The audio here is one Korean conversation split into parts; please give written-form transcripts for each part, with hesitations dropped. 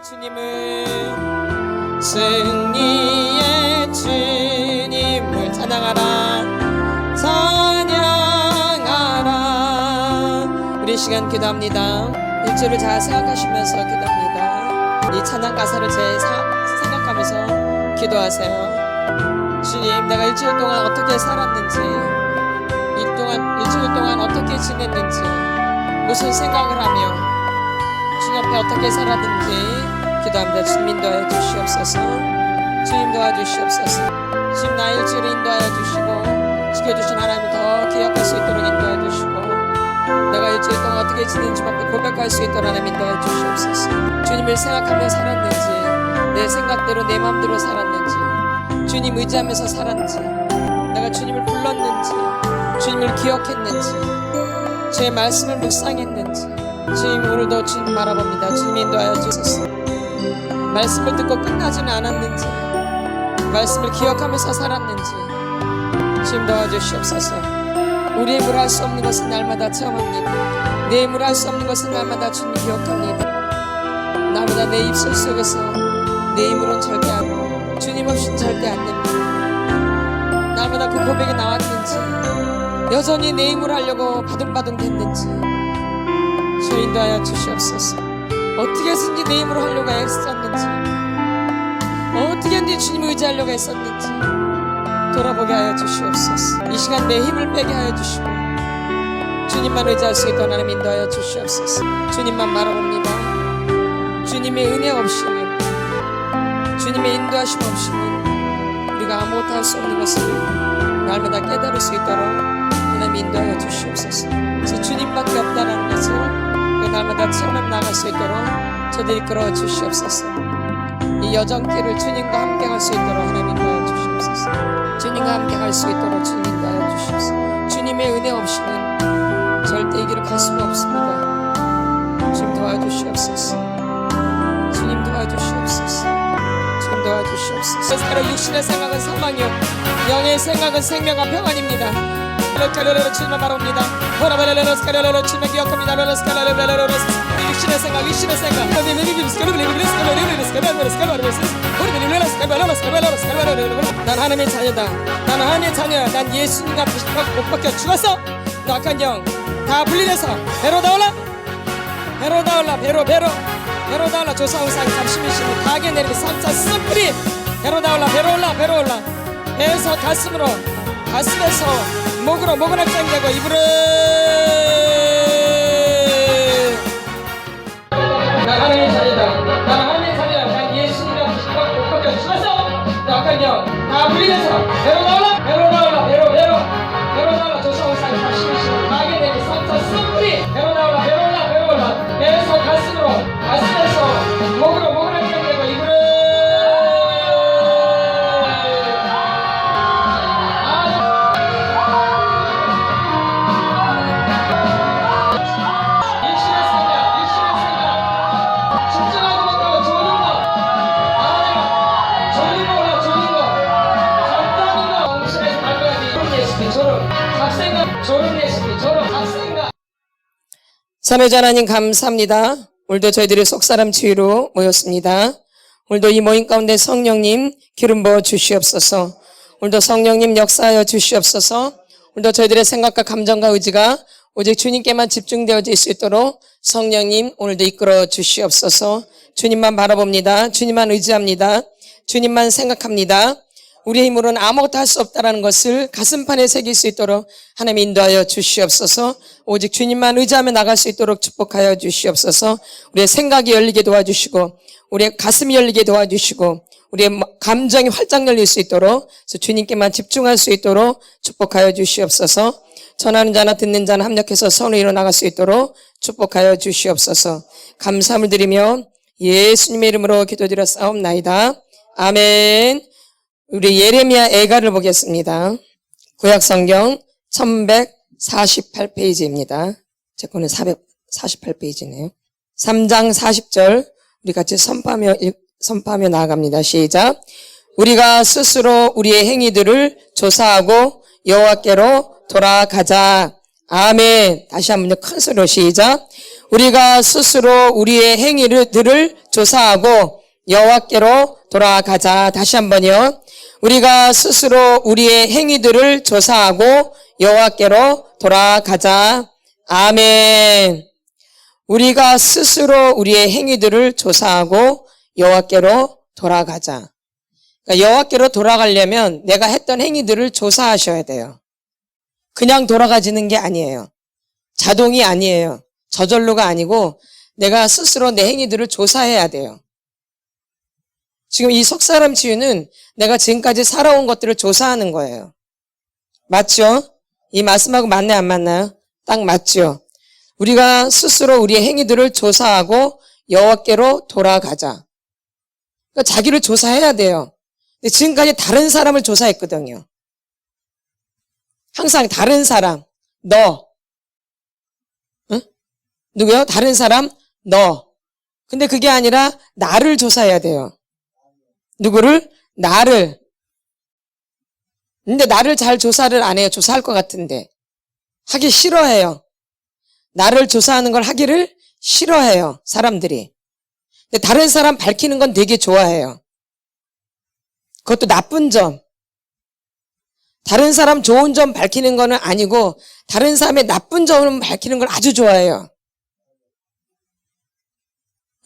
주님을 승리의 주님을 찬양하라 찬양하라. 우리 시간 기도합니다. 일주를 잘 생각하시면서 기도합니다. 이 찬양 가사를 생각하면서 기도하세요. 주님, 내가 일주일 동안 어떻게 살았는지, 일주일 동안 어떻게 지냈는지, 무슨 생각을 하며 주님 앞에 어떻게 살았는지 기도합니다. 주님 인도하여 주시옵소서. 주님 도와주시옵소서. 주님 나 일주일을 인도하여 주시고 지켜주신 하나님을 더 기억할 수 있도록 인도하여 주시고, 내가 일주일 동안 어떻게 지냈는지 앞에 고백할 수 있도록 하나님 인도하여 주시옵소서. 주님을 생각하며 살았는지, 내 생각대로 내 마음대로 살았는지, 주님 의지하면서 살았는지, 내가 주님을 불렀는지, 주님을 기억했는지, 주의 말씀을 묵상했는지, 주님 오늘도 주님 바라봅니다. 주님 인도하여 주소서. 말씀을 듣고 끝나지는 않았는지, 말씀을 기억하면서 살았는지 주님 도와주시옵소서. 우리의 힘으로 할 수 없는 것은 날마다 체험합니다. 내 힘으로 할 수 없는 것은 날마다 주님 기억합니다. 날마다 내 입술 속에서 내 힘으로는 절대 안 됩니다. 주님 없이는 절대 안 됩니다. 날마다 그 고백이 나왔는지, 여전히 내 힘으로 하려고 바둥바둥 됐는지 주 인도하여 주시옵소서. 어떻게 해서든지 내 힘으로 하려고 애썼는지, 어떻게 해서든지 주님 의지하려고 했었는지 돌아보게 하여 주시옵소서. 이 시간 내 힘을 빼게 하여 주시고 주님만 의지할 수 있도록 하나님 인도하여 주시옵소서. 주님만 바라봅니다. 주님의 은혜 없이는, 주님의 인도하심 없이는 우리가 아무것도 할 수 없는 것을 날마다 깨달을 수 있도록 하나님 인도하여 주시옵소서. 그래서 주님밖에 없다는 것을 날마다 체험해 나갈 수 있도록 저들이 이끌어 주시옵소서. 이 여정길을 주님과 함께 갈 수 있도록 하나님 인도하여 주시옵소서. 주님과 함께 갈 수 있도록 주님 인도하여 주시옵소서. 주님의 은혜 없이는 절대 이 길을 갈 수가 없습니다. 주님 도와주시옵소서. 주님 도와주시옵소서. 주님 도와주시옵소서. 육신의 생각은 사망이요 영의 생각은 생명과 평안입니다. 주님만 바라봅니다. 주님만 기억합니다. 육신의 생각, 육신의 생각. 난 하나님의 자녀다. 난 하나님의 자녀야. 난 예수님과 못 박혀 죽었어. 너 악한 영 다 분리돼서 배로 나올라. 배로 나올라. 배로 나올라. 조사우상 감심이시니 가게 내리고 삼차 씀뿌리 배로 나올라. 배로 올라. 배에서 가슴으로, 가슴에서 목으로, 목을 확장되고 입으로. 난 하나님의 자녀다. 난 하나님의 자녀야. 난 예수님과 못 박혀 죽었어. 너 악한 영 다 분리돼서 배로 나올라. 배로 나올라. 조사우상 감심이시니 가게 내리고 삼차 씀뿌리 배로 나올라. 배에서 가슴으로, 가슴에서 목으로, 목을 확장되고 입으로. 삼위일체 하나님 감사합니다. 오늘도 저희들이 속사람 치유로 모였습니다. 오늘도 이 모임 가운데 성령님 기름 부어 주시옵소서. 오늘도 성령님 역사하여 주시옵소서. 오늘도 저희들의 생각과 감정과 의지가 오직 주님께만 집중되어질 수 있도록 성령님 오늘도 이끌어 주시옵소서. 주님만 바라봅니다. 주님만 의지합니다. 주님만 생각합니다. 우리의 힘으로는 아무것도 할 수 없다는 것을 가슴판에 새길 수 있도록 하나님 인도하여 주시옵소서. 오직 주님만 의지하며 나갈 수 있도록 축복하여 주시옵소서. 우리의 생각이 열리게 도와주시고, 우리의 가슴이 열리게 도와주시고, 우리의 감정이 활짝 열릴 수 있도록, 주님께만 집중할 수 있도록 축복하여 주시옵소서. 전하는 자나 듣는 자나 합력해서 선을 이뤄 나갈 수 있도록 축복하여 주시옵소서. 감사함을 드리며 예수님의 이름으로 기도드렸사옵나이다. 아멘. 우리 예레미야 애가를 보겠습니다. 구약성경 1148페이지입니다. 제 거는 448페이지네요. 3장 40절 우리 같이 선포하며 나아갑니다. 시작. 우리가 스스로 우리의 행위들을 조사하고 여호와께로 돌아가자. 아멘. 다시 한번 큰 소리로 시작. 우리가 스스로 우리의 행위들을 조사하고 여호와께로 돌아가자. 다시 한번요. 우리가 스스로 우리의 행위들을 조사하고 여호와께로 돌아가자. 아멘. 우리가 스스로 우리의 행위들을 조사하고 여호와께로 돌아가자. 그러니까 여호와께로 돌아가려면 내가 했던 행위들을 조사하셔야 돼요. 그냥 돌아가지는 게 아니에요. 자동이 아니에요. 저절로가 아니고 내가 스스로 내 행위들을 조사해야 돼요. 지금 이 속사람 치유는 내가 지금까지 살아온 것들을 조사하는 거예요. 맞죠? 이 말씀하고 맞나요, 안 맞나요? 딱 맞죠? 우리가 스스로 우리의 행위들을 조사하고 여호와께로 돌아가자. 그러니까 자기를 조사해야 돼요. 근데 지금까지 다른 사람을 조사했거든요. 항상 다른 사람, 너. 응? 누구요? 다른 사람, 너. 근데 그게 아니라 나를 조사해야 돼요. 누구를? 나를. 근데 나를 잘 조사를 안 해요. 조사할 것 같은데. 하기 싫어해요. 나를 조사하는 걸 하기를 싫어해요. 사람들이. 근데 다른 사람 밝히는 건 되게 좋아해요. 그것도 나쁜 점. 다른 사람 좋은 점 밝히는 거는 아니고 다른 사람의 나쁜 점을 밝히는 걸 아주 좋아해요.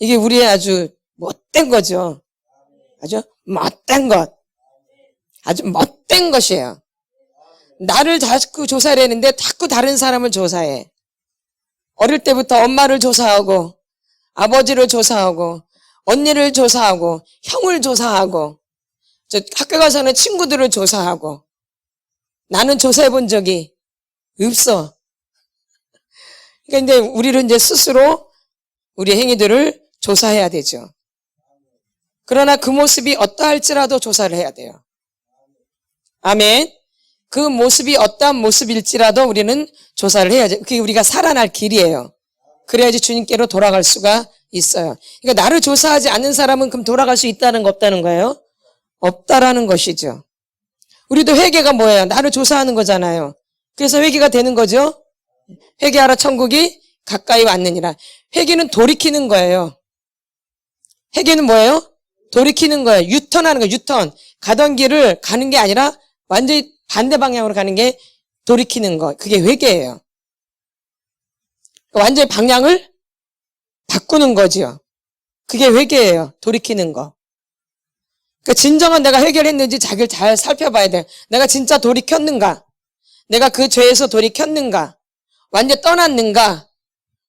이게 우리의 아주 못된 거죠. 아주 못된 것. 아주 못된 것이에요. 나를 자꾸 조사를 했는데 자꾸 다른 사람을 조사해. 어릴 때부터 엄마를 조사하고 아버지를 조사하고 언니를 조사하고 형을 조사하고 학교 가서는 친구들을 조사하고 나는 조사해 본 적이 없어. 그러니까 이제 우리는 이제 스스로 우리 행위들을 조사해야 되죠. 그러나 그 모습이 어떠할지라도 조사를 해야 돼요. 아멘. 그 모습이 어떠한 모습일지라도 우리는 조사를 해야죠. 그게 우리가 살아날 길이에요. 그래야지 주님께로 돌아갈 수가 있어요. 그러니까 나를 조사하지 않는 사람은 그럼 돌아갈 수 있다는 거 없다는 거예요? 없다라는 것이죠. 우리도 회개가 뭐예요? 나를 조사하는 거잖아요. 그래서 회개가 되는 거죠. 회개하라 천국이 가까이 왔느니라. 회개는 돌이키는 거예요. 회개는 뭐예요? 돌이키는 거예요. 유턴하는 거예요. 유턴. 가던 길을 가는 게 아니라 완전히 반대 방향으로 가는 게 돌이키는 거. 그게 회개예요. 완전히 방향을 바꾸는 거죠. 그게 회개예요. 돌이키는 거. 그러니까 진정한 내가 회개를 했는지 자기를 잘 살펴봐야 돼. 내가 진짜 돌이켰는가? 내가 그 죄에서 돌이켰는가? 완전 떠났는가?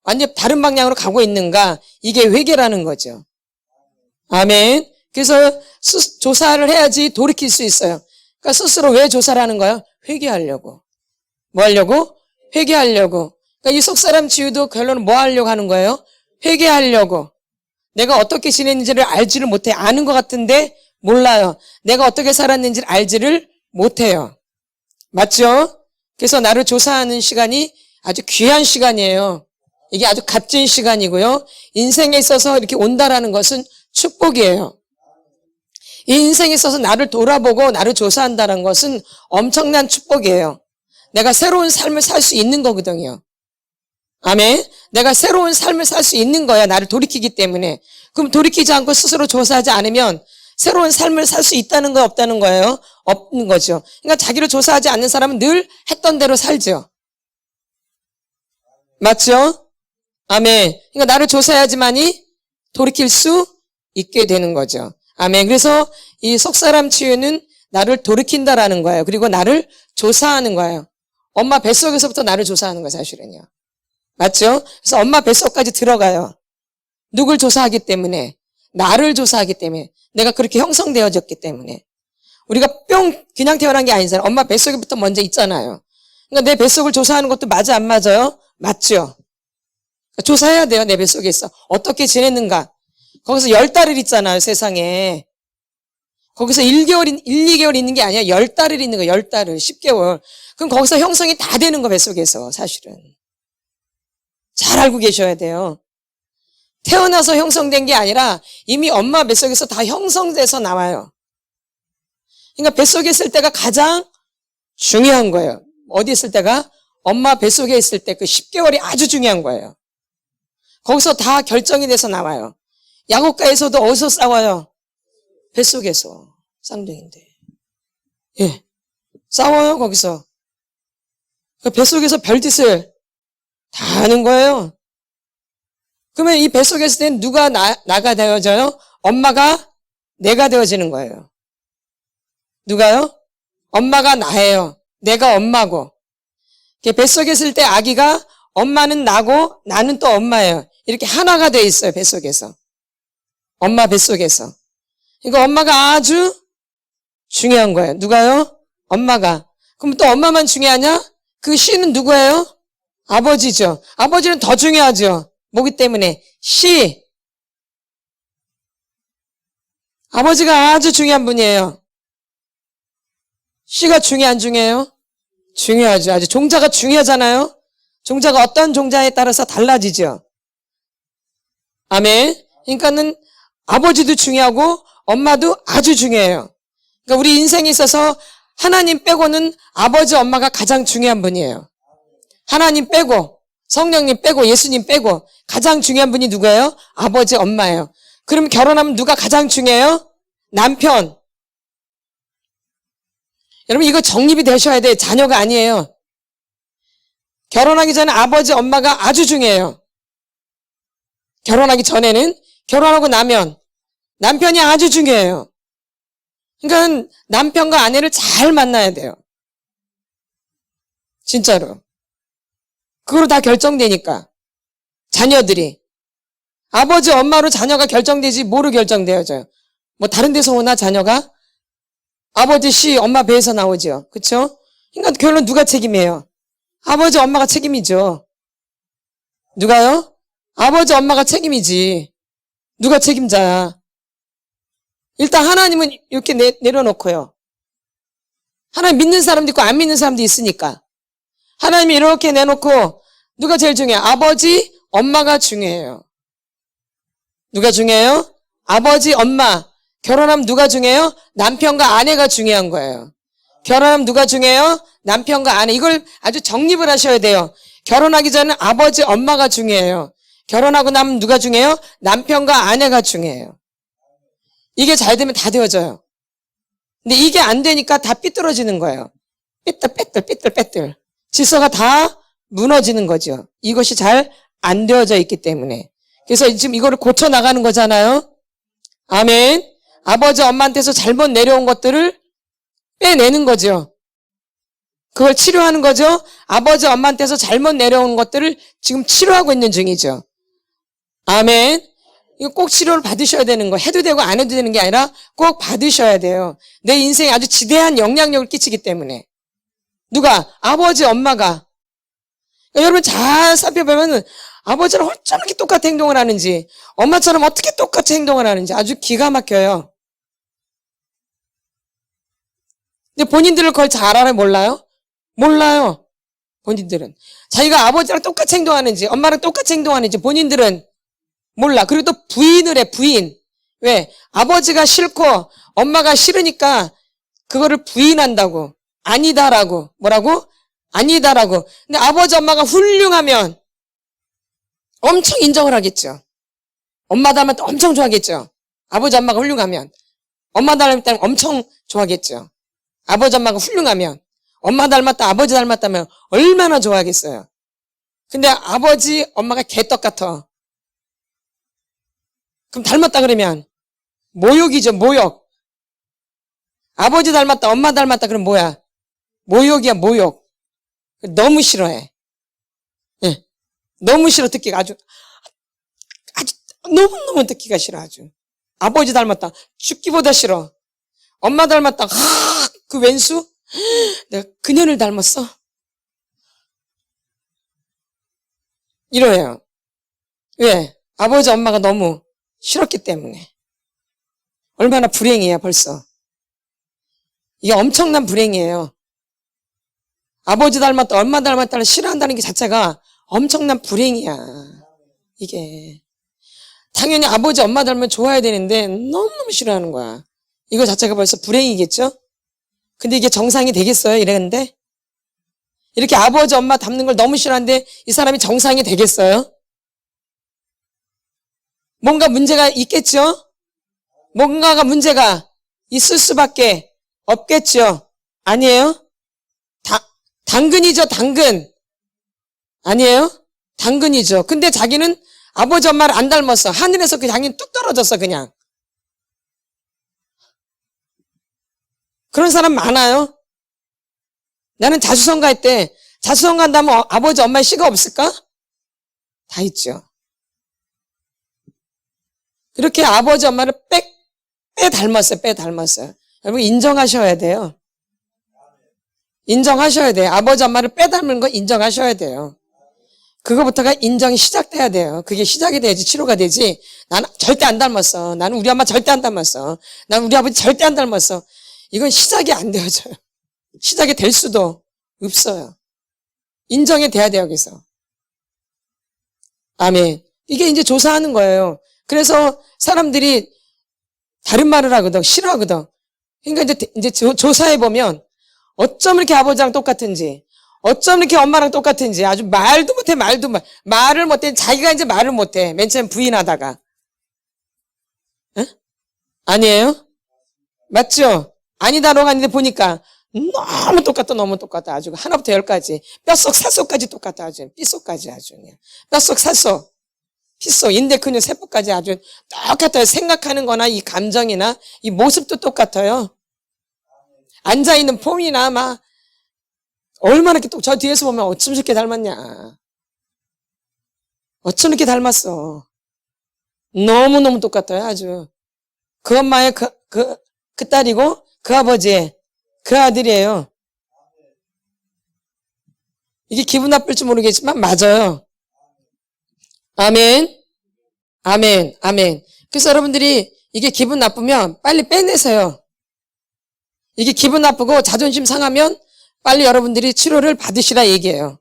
완전 다른 방향으로 가고 있는가? 이게 회개라는 거죠. 아멘. 그래서 조사를 해야지 돌이킬 수 있어요. 그러니까 스스로 왜 조사를 하는 거예요? 회개하려고. 뭐 하려고? 회개하려고. 그러니까 이 속사람 치유도 결론은 뭐 하려고 하는 거예요? 회개하려고. 내가 어떻게 지냈는지를 알지를 못해. 아는 것 같은데 몰라요. 내가 어떻게 살았는지를 알지를 못해요. 맞죠? 그래서 나를 조사하는 시간이 아주 귀한 시간이에요. 이게 아주 값진 시간이고요. 인생에 있어서 이렇게 온다라는 것은 축복이에요. 이 인생에 있어서 나를 돌아보고 나를 조사한다는 것은 엄청난 축복이에요. 내가 새로운 삶을 살 수 있는 거거든요. 아멘. 내가 새로운 삶을 살 수 있는 거야. 나를 돌이키기 때문에. 그럼 돌이키지 않고 스스로 조사하지 않으면 새로운 삶을 살 수 있다는 거 없다는 거예요? 없는 거죠. 그러니까 자기를 조사하지 않는 사람은 늘 했던 대로 살죠. 맞죠? 아멘. 그러니까 나를 조사해야지만이 돌이킬 수 있게 되는 거죠. 아멘. 그래서 이 속사람 치유는 나를 돌이킨다라는 거예요. 그리고 나를 조사하는 거예요. 엄마 뱃속에서부터 나를 조사하는 거예요, 사실은요. 맞죠? 그래서 엄마 뱃속까지 들어가요. 누굴 조사하기 때문에? 나를 조사하기 때문에. 내가 그렇게 형성되어졌기 때문에. 우리가 뿅 그냥 태어난 게 아니잖아요. 엄마 뱃속에부터 먼저 있잖아요. 그러니까 내 뱃속을 조사하는 것도 맞아 안 맞아요? 맞죠? 조사해야 돼요. 내 뱃속에 있어. 어떻게 지냈는가? 거기서 10달을 있잖아요. 세상에. 거기서 2개월 있는 게 아니야. 10달을 있는 거. 10달을. 10개월. 그럼 거기서 형성이 다 되는 거 뱃속에서 사실은. 잘 알고 계셔야 돼요. 태어나서 형성된 게 아니라 이미 엄마 뱃속에서 다 형성돼서 나와요. 그러니까 뱃속에 있을 때가 가장 중요한 거예요. 어디 있을 때가? 엄마 뱃속에 있을 때 그 10개월이 아주 중요한 거예요. 거기서 다 결정이 돼서 나와요. 야곱과에서도 어디서 싸워요? 뱃속에서. 쌍둥이인데. 예. 싸워요, 거기서. 그 뱃속에서 별짓을 다 하는 거예요. 그러면 이 뱃속에 있을 땐 누가 나가 되어져요? 엄마가 내가 되어지는 거예요. 누가요? 엄마가 나예요. 내가 엄마고. 뱃속에 있을 때 아기가 엄마는 나고 나는 또 엄마예요. 이렇게 하나가 돼 있어요, 뱃속에서. 엄마 뱃속에서. 이거 엄마가 아주 중요한 거예요. 누가요? 엄마가. 그럼 또 엄마만 중요하냐? 그 씨는 누구예요? 아버지죠. 아버지는 더 중요하죠. 뭐기 때문에? 씨. 아버지가 아주 중요한 분이에요. 씨가 중요 안 중요해요? 중요하죠. 아주 종자가 중요하잖아요. 종자가 어떤 종자에 따라서 달라지죠. 아멘. 그러니까는 아버지도 중요하고 엄마도 아주 중요해요. 그러니까 우리 인생에 있어서 하나님 빼고는 아버지, 엄마가 가장 중요한 분이에요. 하나님 빼고, 성령님 빼고, 예수님 빼고 가장 중요한 분이 누구예요? 아버지, 엄마예요. 그럼 결혼하면 누가 가장 중요해요? 남편. 여러분 이거 정립이 되셔야 돼요. 자녀가 아니에요. 결혼하기 전에 아버지, 엄마가 아주 중요해요. 결혼하기 전에는, 결혼하고 나면 남편이 아주 중요해요. 그러니까 남편과 아내를 잘 만나야 돼요. 진짜로. 그거로 다 결정되니까. 자녀들이. 아버지, 엄마로 자녀가 결정되지 뭐로 결정되어져요? 뭐 다른 데서 오나 자녀가? 아버지, 씨, 엄마 배에서 나오죠. 그쵸? 그러니까 결론 누가 책임이에요? 아버지, 엄마가 책임이죠. 누가요? 아버지, 엄마가 책임이지. 누가 책임자야? 일단 하나님은 이렇게 내려놓고요. 하나님 믿는 사람도 있고 안 믿는 사람도 있으니까. 하나님이 이렇게 내놓고 누가 제일 중요해요? 아버지, 엄마가 중요해요. 누가 중요해요? 아버지, 엄마. 결혼하면 누가 중요해요? 남편과 아내가 중요한 거예요. 결혼하면 누가 중요해요? 남편과 아내. 이걸 아주 정립을 하셔야 돼요. 결혼하기 전에 아버지, 엄마가 중요해요. 결혼하고 나면 누가 중요해요? 남편과 아내가 중요해요. 이게 잘 되면 다 되어져요. 근데 이게 안 되니까 다 삐뚤어지는 거예요. 삐뚤. 질서가 다 무너지는 거죠. 이것이 잘 안 되어져 있기 때문에. 그래서 지금 이거를 고쳐 나가는 거잖아요. 아멘. 아버지, 엄마한테서 잘못 내려온 것들을 빼내는 거죠. 그걸 치료하는 거죠. 아버지, 엄마한테서 잘못 내려온 것들을 지금 치료하고 있는 중이죠. 아멘. 이거 꼭 치료를 받으셔야 되는 거. 해도 되고 안 해도 되는 게 아니라 꼭 받으셔야 돼요. 내 인생에 아주 지대한 영향력을 끼치기 때문에. 누가? 아버지, 엄마가. 그러니까 여러분 잘 살펴보면 아버지랑 어쩜 이렇게 똑같은 행동을 하는지, 엄마처럼 어떻게 똑같이 행동을 하는지 아주 기가 막혀요. 근데 본인들은 그걸 잘 알아요? 몰라요? 몰라요. 본인들은. 자기가 아버지랑 똑같이 행동하는지, 엄마랑 똑같이 행동하는지 본인들은 몰라. 그리고 또 부인을 해, 부인. 왜? 아버지가 싫고 엄마가 싫으니까 그거를 부인한다고. 아니다라고. 뭐라고? 아니다라고. 근데 아버지, 엄마가 훌륭하면 엄청 인정을 하겠죠. 엄마 닮았다 엄청 좋아하겠죠. 아버지, 엄마가 훌륭하면. 엄마 닮았다면 엄청 좋아하겠죠. 아버지, 엄마가 훌륭하면. 엄마 닮았다, 아버지 닮았다면 얼마나 좋아하겠어요. 근데 아버지, 엄마가 개떡 같아. 그럼 닮았다 그러면 모욕이죠, 모욕. 아버지 닮았다, 엄마 닮았다 그러면 뭐야? 모욕이야, 모욕. 너무 싫어해. 예. 너무 싫어, 듣기가 아주 너무너무 듣기가 싫어, 아주. 아버지 닮았다, 죽기보다 싫어. 엄마 닮았다, 그 왼수? 내가 그녀를 닮았어? 이러해요. 왜? 아버지, 엄마가 너무 싫었기 때문에. 얼마나 불행이에요, 벌써. 이게 엄청난 불행이에요. 아버지 닮았다, 엄마 닮았다를 싫어한다는 게 자체가 엄청난 불행이야. 이게. 당연히 아버지, 엄마 닮으면 좋아야 되는데 너무너무 싫어하는 거야. 이거 자체가 벌써 불행이겠죠? 근데 이게 정상이 되겠어요? 이랬는데? 이렇게 아버지, 엄마 닮는 걸 너무 싫어하는데 이 사람이 정상이 되겠어요? 뭔가 문제가 있겠죠? 뭔가가 문제가 있을 수밖에 없겠죠? 아니에요? 당근이죠, 당근. 아니에요? 당근이죠. 근데 자기는 아버지 엄마를 안 닮았어. 하늘에서 그 자기는 뚝 떨어졌어, 그냥. 그런 사람 많아요? 나는 자수성가 할 때, 자수성가 한다면 아버지 엄마의 씨가 없을까? 다 있죠. 그렇게 아버지 엄마를 빼 닮았어요, 빼 닮았어요. 여러분, 인정하셔야 돼요. 인정하셔야 돼요. 아버지 엄마를 빼 닮은 거 인정하셔야 돼요. 그거부터가 인정이 시작돼야 돼요. 그게 시작이 돼야지 치료가 되지. 나는 절대 안 닮았어. 나는 우리 엄마 절대 안 닮았어. 나는 우리 아버지 절대 안 닮았어. 이건 시작이 안 되어져요. 시작이 될 수도 없어요. 인정이 돼야 돼요, 여기서. 아멘. 이게 이제 조사하는 거예요. 그래서 사람들이 다른 말을 하거든, 싫어하거든. 그러니까 이제 조사해보면 어쩜 이렇게 아버지랑 똑같은지, 어쩜 이렇게 엄마랑 똑같은지 아주 말도 못해, 말을 못해. 자기가 이제 말을 못해. 맨 처음 부인하다가. 에? 아니에요? 맞죠? 아니다라고 하는데 보니까 너무 똑같다, 너무 똑같다. 아주 하나부터 열까지. 뼛속, 살속까지 똑같다. 아주 삐속까지 아주 그냥. 뼛속, 살속, 핏속, 인대, 근육, 세포까지 아주 똑같아요. 생각하는 거나 이 감정이나 이 모습도 똑같아요. 앉아있는 폼이나 막 얼마나 이렇게 저 뒤에서 보면 어쩜 저렇게 닮았냐. 어쩜 이렇게 닮았어. 너무너무 똑같아요, 아주. 그 엄마의 그 딸이고, 그 아버지의 그 아들이에요. 이게 기분 나쁠지 모르겠지만, 맞아요. 아멘. 아멘. 아멘. 그래서 여러분들이 이게 기분 나쁘면 빨리 빼내세요. 이게 기분 나쁘고 자존심 상하면 빨리 여러분들이 치료를 받으시라 얘기해요.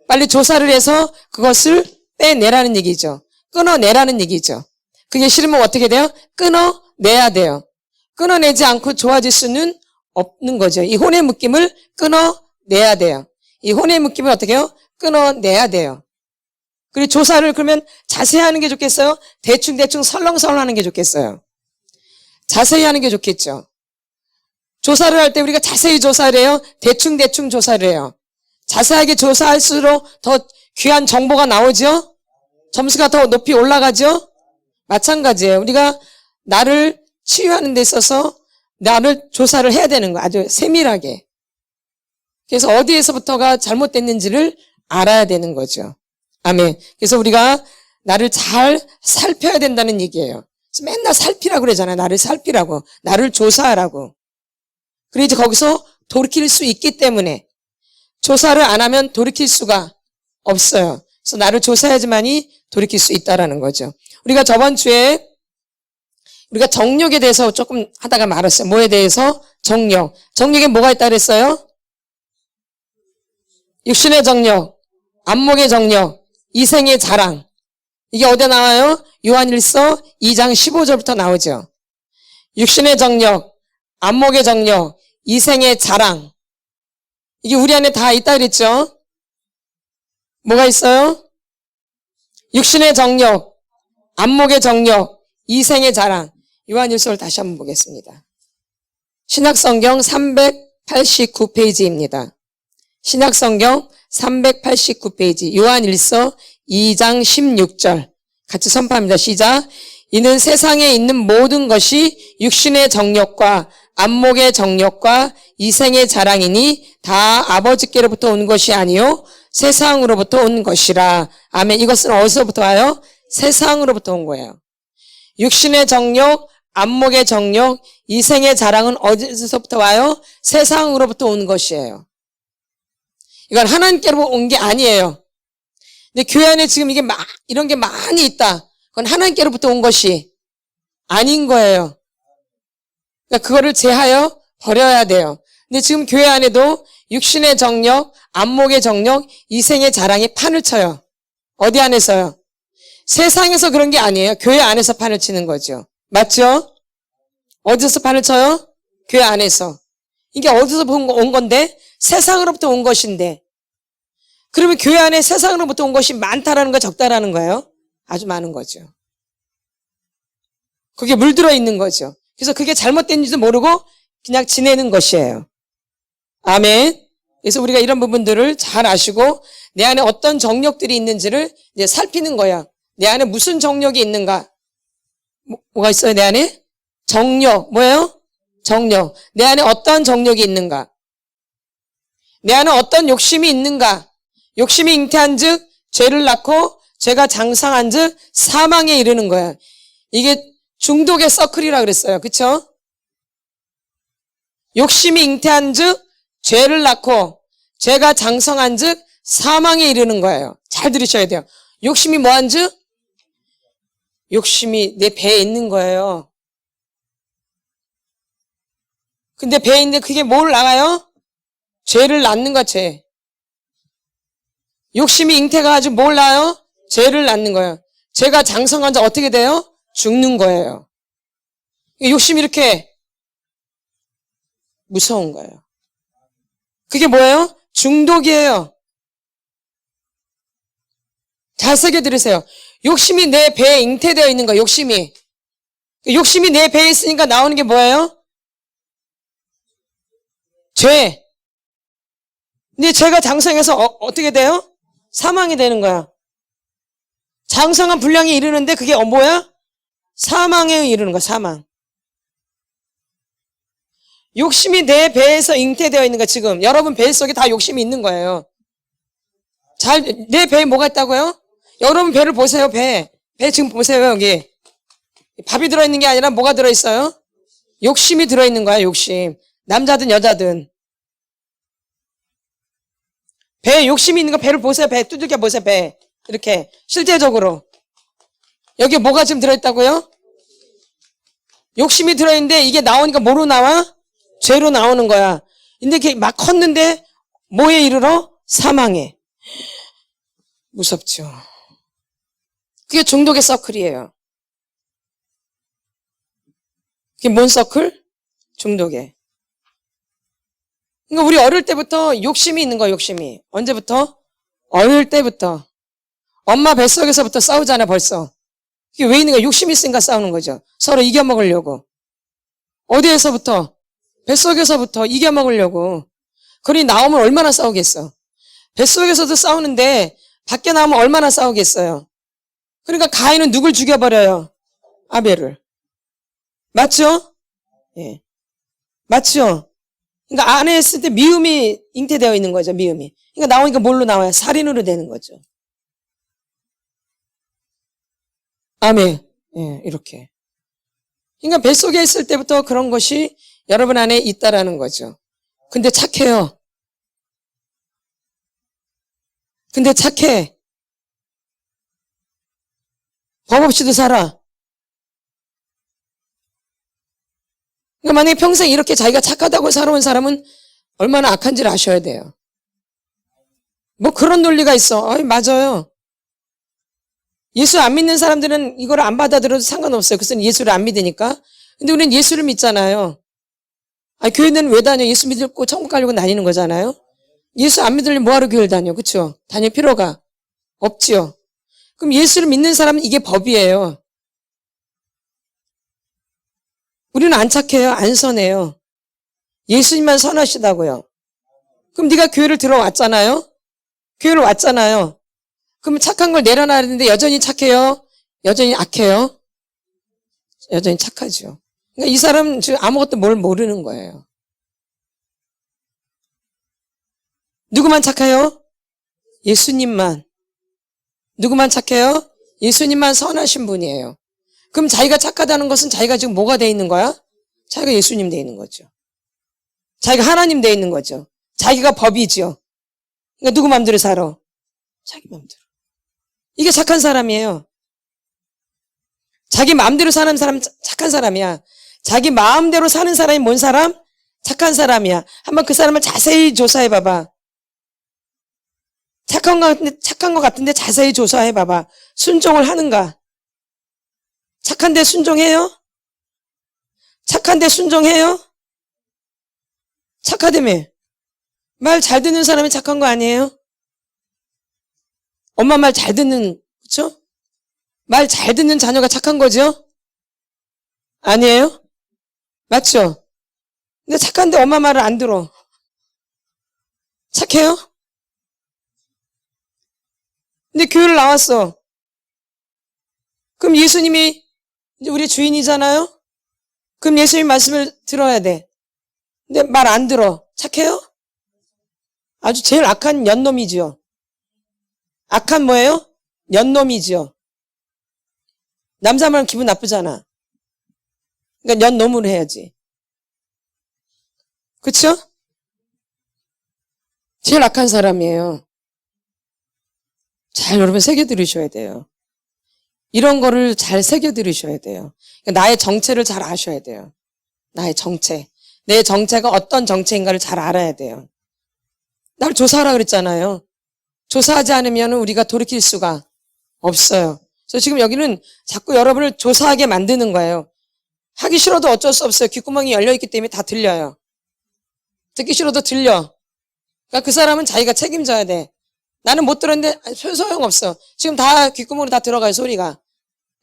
빨리 조사를 해서 그것을 빼내라는 얘기죠. 끊어내라는 얘기죠. 그게 싫으면 어떻게 돼요? 끊어내야 돼요. 끊어내지 않고 좋아질 수는 없는 거죠. 이 혼의 묶임을 끊어내야 돼요. 이 혼의 묶임을 어떻게 해요? 끊어내야 돼요. 그리고 조사를 그러면 자세히 하는 게 좋겠어요? 대충 설렁설렁 하는 게 좋겠어요? 자세히 하는 게 좋겠죠. 조사를 할 때 우리가 자세히 조사를 해요? 대충 조사를 해요? 자세하게 조사할수록 더 귀한 정보가 나오죠? 점수가 더 높이 올라가죠? 마찬가지예요. 우리가 나를 치유하는 데 있어서 나를 조사를 해야 되는 거예요. 아주 세밀하게. 그래서 어디에서부터가 잘못됐는지를 알아야 되는 거죠. 아멘. 그래서 우리가 나를 잘 살펴야 된다는 얘기예요. 그래서 맨날 살피라고 그러잖아요. 나를 살피라고. 나를 조사하라고. 그리고 이제 거기서 돌이킬 수 있기 때문에 조사를 안 하면 돌이킬 수가 없어요. 그래서 나를 조사해야지만이 돌이킬 수 있다라는 거죠. 우리가 저번 주에 우리가 정욕에 대해서 조금 하다가 말았어요. 뭐에 대해서? 정욕. 정욕에 뭐가 있다 그랬어요? 육신의 정욕, 안목의 정욕, 이생의 자랑. 이게 어디에 나와요? 요한일서 2장 15절부터 나오죠. 육신의 정욕, 안목의 정욕, 이생의 자랑. 이게 우리 안에 다 있다 그랬죠? 뭐가 있어요? 육신의 정욕, 안목의 정욕, 이생의 자랑. 요한일서를 다시 한번 보겠습니다. 신약성경 389페이지입니다. 신약성경 389페이지 요한일서 2장 16절 같이 선포합니다. 시작. 이는 세상에 있는 모든 것이 육신의 정욕과 안목의 정욕과 이생의 자랑이니 다 아버지께로부터 온 것이 아니요 세상으로부터 온 것이라. 아멘. 이것은 어디서부터 와요? 세상으로부터 온 거예요. 육신의 정욕, 안목의 정욕, 이생의 자랑은 어디서부터 와요? 세상으로부터 온 것이에요. 이건 하나님께로 온 게 아니에요. 근데 교회 안에 지금 이런 게 많이 있다. 그건 하나님께로부터 온 것이 아닌 거예요. 그러니까 그거를 제하여 버려야 돼요. 근데 지금 교회 안에도 육신의 정욕, 안목의 정욕, 이생의 자랑이 판을 쳐요. 어디 안에서요? 세상에서 그런 게 아니에요. 교회 안에서 판을 치는 거죠. 맞죠? 어디서 판을 쳐요? 교회 안에서. 이게 어디서 온 건데? 세상으로부터 온 것인데. 그러면 교회 안에 세상으로부터 온 것이 많다라는 거 적다라는 거예요? 아주 많은 거죠. 그게 물들어 있는 거죠. 그래서 그게 잘못된지도 모르고 그냥 지내는 것이에요. 아멘. 그래서 우리가 이런 부분들을 잘 아시고 내 안에 어떤 정력들이 있는지를 이제 살피는 거야. 내 안에 무슨 정력이 있는가? 뭐가 있어요, 내 안에? 정력. 뭐예요? 정력. 내 안에 어떠한 정력이 있는가? 내 안에 어떤 욕심이 있는가? 욕심이 잉태한 즉 죄를 낳고 죄가 장성한 즉 사망에 이르는 거야. 이게 중독의 서클이라 그랬어요. 그쵸? 욕심이 잉태한 즉 죄를 낳고 죄가 장성한 즉 사망에 이르는 거예요. 잘 들으셔야 돼요. 욕심이 뭐한 즉? 욕심이 내 배에 있는 거예요. 근데 배에 있는데 그게 뭘 낳아요? 죄를 낳는 거야, 죄. 욕심이 잉태가 아주 뭘 낳아요? 죄를 낳는 거예요. 죄가 장성한 자 어떻게 돼요? 죽는 거예요. 욕심이 이렇게 무서운 거예요. 그게 뭐예요? 중독이에요. 잘 새겨 들으세요. 욕심이 내 배에 잉태되어 있는 거예요. 욕심이. 욕심이 내 배에 있으니까 나오는 게 뭐예요? 죄. 근데 죄가 장성해서 어떻게 돼요? 사망이 되는 거야. 장성한 분량에 이르는데 그게 뭐야? 사망에 이르는 거야. 사망. 욕심이 내 배에서 잉태되어 있는 거야. 지금 여러분 배 속에 다 욕심이 있는 거예요. 내 배에 뭐가 있다고요? 여러분 배를 보세요. 배 지금 보세요. 여기 밥이 들어있는 게 아니라 뭐가 들어있어요? 욕심이 들어있는 거야. 욕심. 남자든 여자든 배에 욕심이 있는 거. 배를 보세요. 배 두들겨 보세요. 배 이렇게 실제적으로 여기 뭐가 지금 들어있다고요? 욕심이 들어있는데 이게 나오니까 뭐로 나와? 죄로 나오는 거야. 근데 이게 막 컸는데 뭐에 이르러? 사망에. 무섭죠. 그게 중독의 서클이에요. 그게 뭔 서클? 중독의. 그러니까 우리 어릴 때부터 욕심이 있는 거야. 욕심이. 언제부터? 어릴 때부터. 엄마 뱃속에서부터 싸우잖아. 벌써. 이게 왜 있는 거야? 욕심이 있으니까 싸우는 거죠. 서로 이겨먹으려고. 어디에서부터? 뱃속에서부터 이겨먹으려고. 그러니 나오면 얼마나 싸우겠어. 뱃속에서도 싸우는데 밖에 나오면 얼마나 싸우겠어요. 그러니까 가인은 누굴 죽여버려요? 아벨을. 맞죠? 예. 맞죠? 그러니까 안에 있을 때 미움이 잉태되어 있는 거죠. 미움이. 그러니까 나오니까 뭘로 나와요? 살인으로 되는 거죠. 아멘. 예, 이렇게. 그러니까 뱃속에 있을 때부터 그런 것이 여러분 안에 있다라는 거죠. 근데 착해요. 근데 착해. 법 없이도 살아. 그러니까 만약에 평생 이렇게 자기가 착하다고 살아온 사람은 얼마나 악한지를 아셔야 돼요. 뭐 그런 논리가 있어. 맞아요. 예수 안 믿는 사람들은 이걸 안 받아들여도 상관없어요. 그것은 예수를 안 믿으니까. 근데 우리는 예수를 믿잖아요. 교회는 왜 다녀? 예수 믿고 천국 가려고 다니는 거잖아요. 예수 안 믿으려면 뭐하러 교회를 다녀? 그쵸? 다닐 필요가 없지요. 그럼 예수를 믿는 사람은 이게 법이에요. 우리는 안 착해요. 안 선해요. 예수님만 선하시다고요. 그럼 네가 교회를 들어왔잖아요. 교회를 왔잖아요. 그럼 착한 걸 내려놔야 되는데 여전히 착해요? 여전히 악해요? 여전히 착하죠. 그러니까 이 사람은 지금 아무것도 뭘 모르는 거예요. 누구만 착해요? 예수님만. 누구만 착해요? 예수님만 선하신 분이에요. 그럼 자기가 착하다는 것은 자기가 지금 뭐가 돼 있는 거야? 자기가 예수님 돼 있는 거죠. 자기가 하나님 돼 있는 거죠. 자기가 법이죠. 그러니까 누구 마음대로 살아? 자기 마음대로. 이게 착한 사람이에요. 자기 마음대로 사는 사람 착한 사람이야. 자기 마음대로 사는 사람이 뭔 사람? 착한 사람이야. 한번 그 사람을 자세히 조사해 봐봐. 착한 것 같은데 자세히 조사해 봐봐. 순종을 하는가? 착한데 순종해요? 착한데 순종해요? 착하다며. 말 잘 듣는 사람이 착한 거 아니에요? 엄마 말 잘 듣는, 그쵸? 말 잘 듣는 자녀가 착한 거죠? 아니에요? 맞죠? 근데 착한데 엄마 말을 안 들어. 착해요? 근데 교회를 나왔어. 그럼 예수님이 이제 우리 주인이잖아요? 그럼 예수님 말씀을 들어야 돼. 근데 말 안 들어. 착해요? 아주 제일 악한 연놈이지요. 악한 뭐예요? 연놈이지요. 남자 말은 기분 나쁘잖아. 그러니까 연놈으로 해야지. 그쵸? 제일 악한 사람이에요. 잘 여러분 새겨 들으셔야 돼요. 이런 거를 잘 새겨 들으셔야 돼요. 그러니까 나의 정체를 잘 아셔야 돼요. 나의 정체. 내 정체가 어떤 정체인가를 잘 알아야 돼요. 나를 조사하라 그랬잖아요. 조사하지 않으면 우리가 돌이킬 수가 없어요. 그래서 지금 여기는 자꾸 여러분을 조사하게 만드는 거예요. 하기 싫어도 어쩔 수 없어요. 귓구멍이 열려있기 때문에 다 들려요. 듣기 싫어도 들려. 그러니까 그 사람은 자기가 책임져야 돼. 나는 못 들었는데 소용없어. 지금 다 귓구멍으로 다 들어가요, 소리가.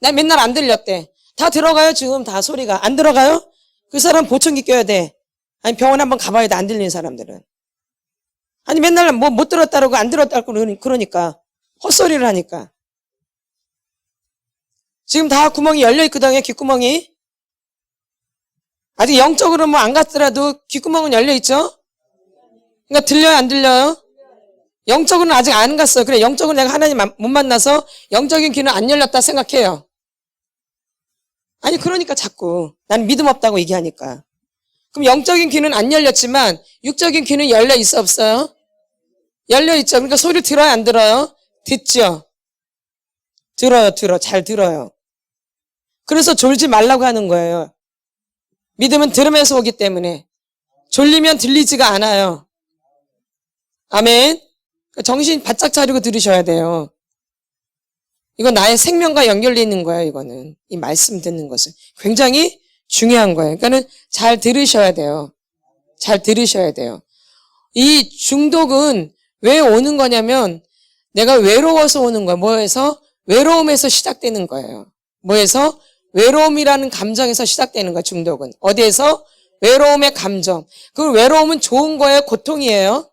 난 맨날 안 들렸대. 다 들어가요, 지금 다 소리가. 안 들어가요? 그 사람 보청기 껴야 돼. 아니 병원 한번 가봐야 돼, 안 들리는 사람들은. 아니 맨날 뭐 못 들었다고 안 들었다고 그러니까. 헛소리를 하니까. 지금 다 구멍이 열려있거든요, 귓구멍이. 아직 영적으로 뭐 안 갔더라도 귓구멍은 열려있죠? 그러니까 들려요, 안 들려요? 영적으로는 아직 안 갔어요. 그래, 영적으로 내가 하나님 못 만나서 영적인 귀는 안 열렸다 생각해요. 아니, 그러니까 자꾸. 나는 믿음 없다고 얘기하니까. 그럼 영적인 귀는 안 열렸지만 육적인 귀는 열려 있어, 없어요? 열려 있죠. 그러니까 소리를 들어요, 안 들어요? 듣죠? 들어요. 잘 들어요. 그래서 졸지 말라고 하는 거예요. 믿음은 들으면서 오기 때문에. 졸리면 들리지가 않아요. 아멘. 정신 바짝 차리고 들으셔야 돼요. 이건 나의 생명과 연결되어 있는 거예요, 이거는. 이 말씀 듣는 것은. 굉장히 중요한 거예요. 그러니까는 잘 들으셔야 돼요. 잘 들으셔야 돼요. 이 중독은 왜 오는 거냐면 내가 외로워서 오는 거예요. 뭐에서? 외로움에서 시작되는 거예요. 뭐에서? 외로움이라는 감정에서 시작되는 거예요, 중독은. 어디에서? 외로움의 감정. 그 외로움은 좋은 거예요, 고통이에요?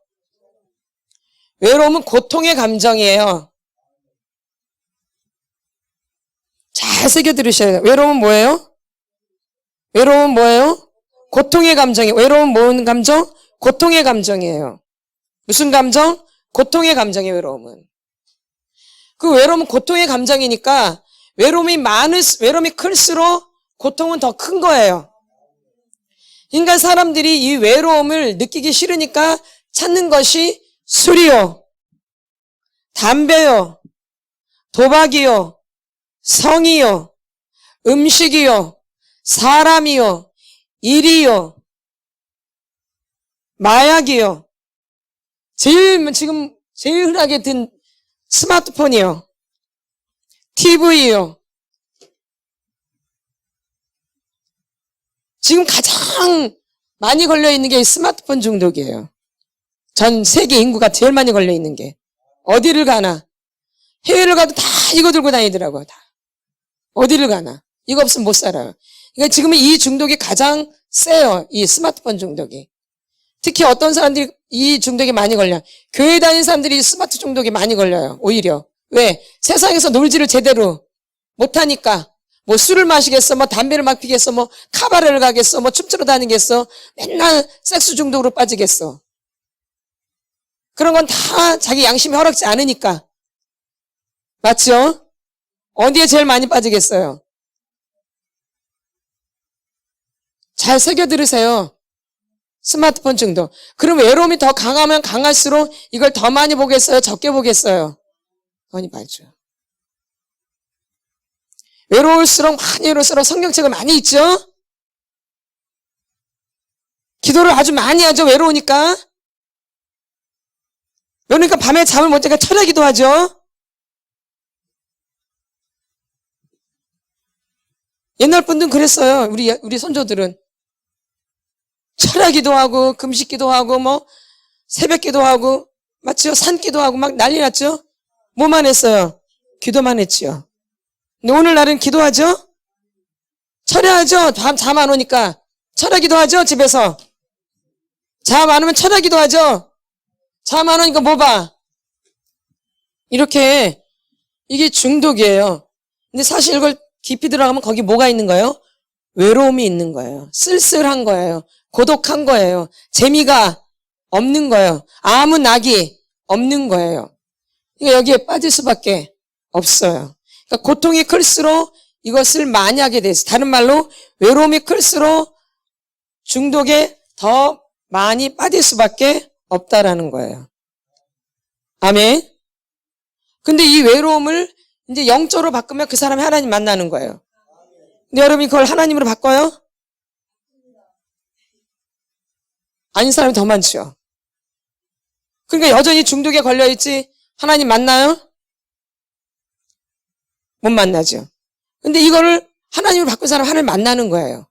외로움은 고통의 감정이에요. 잘 새겨 들으셔야 돼요. 외로움은 뭐예요? 외로움은 뭐예요? 고통의 감정이에요. 외로움은 뭐는 감정? 고통의 감정이에요. 무슨 감정? 고통의 감정이에요, 외로움은. 그 외로움은 고통의 감정이니까 외로움이 클수록 고통은 더 큰 거예요. 그러니까 사람들이 이 외로움을 느끼기 싫으니까 찾는 것이 술이요, 담배요, 도박이요, 성이요, 음식이요, 사람이요, 일이요, 마약이요. 지금 제일 흔하게 든 스마트폰이요, TV요. 지금 가장 많이 걸려있는 게 스마트폰 중독이에요. 전 세계 인구가 제일 많이 걸려있는 게. 어디를 가나. 해외를 가도 다 이거 들고 다니더라고요. 다. 어디를 가나. 이거 없으면 못 살아요. 그러니까 지금은 이 중독이 가장 세요. 이 스마트폰 중독이. 특히 어떤 사람들이 이 중독이 많이 걸려요. 교회 다니는 사람들이 스마트 중독이 많이 걸려요. 오히려. 왜? 세상에서 놀지를 제대로 못하니까. 뭐 술을 마시겠어, 뭐 담배를 막 피겠어, 뭐 카바레를 가겠어, 뭐 춤추러 다니겠어. 맨날 섹스 중독으로 빠지겠어. 그런 건 다 자기 양심이 허락지 않으니까. 맞죠? 어디에 제일 많이 빠지겠어요? 잘 새겨 들으세요. 스마트폰 중독. 그럼 외로움이 더 강하면 강할수록 이걸 더 많이 보겠어요? 적게 보겠어요? 많이 봐죠. 외로울수록 많이 외로울수록 성경책을 많이 읽죠? 기도를 아주 많이 하죠, 외로우니까. 그러니까 밤에 잠을 못 자니까 철야 기도하죠. 옛날 분들은 그랬어요. 우리 선조들은. 철야 기도하고, 금식 기도하고, 뭐, 새벽 기도하고, 맞죠? 산 기도하고 막 난리 났죠? 뭐만 했어요? 기도만 했지요. 근데 오늘날은 기도하죠? 철회하죠. 잠 안 오니까. 철회기도 하죠, 집에서. 잠 안 오면 철회기도 하죠. 잠 안 오니까 뭐 봐? 이렇게, 이게 중독이에요. 근데 사실 이걸 깊이 들어가면 거기 뭐가 있는 거예요? 외로움이 있는 거예요. 쓸쓸한 거예요. 고독한 거예요. 재미가 없는 거예요. 아무 낙이 없는 거예요. 그러니까 여기에 빠질 수밖에 없어요. 그러니까 고통이 클수록 이것을 많이 하게 돼서, 다른 말로 외로움이 클수록 중독에 더 많이 빠질 수밖에 없다라는 거예요. 아멘. 근데 이 외로움을 이제 영적으로 바꾸면 그 사람이 하나님 만나는 거예요. 근데 여러분이 그걸 하나님으로 바꿔요? 아닌 사람이 더 많죠. 그러니까 여전히 중독에 걸려있지 하나님 만나요? 못 만나죠. 근데 이거를 하나님으로 바꾼 사람 하나님 만나는 거예요.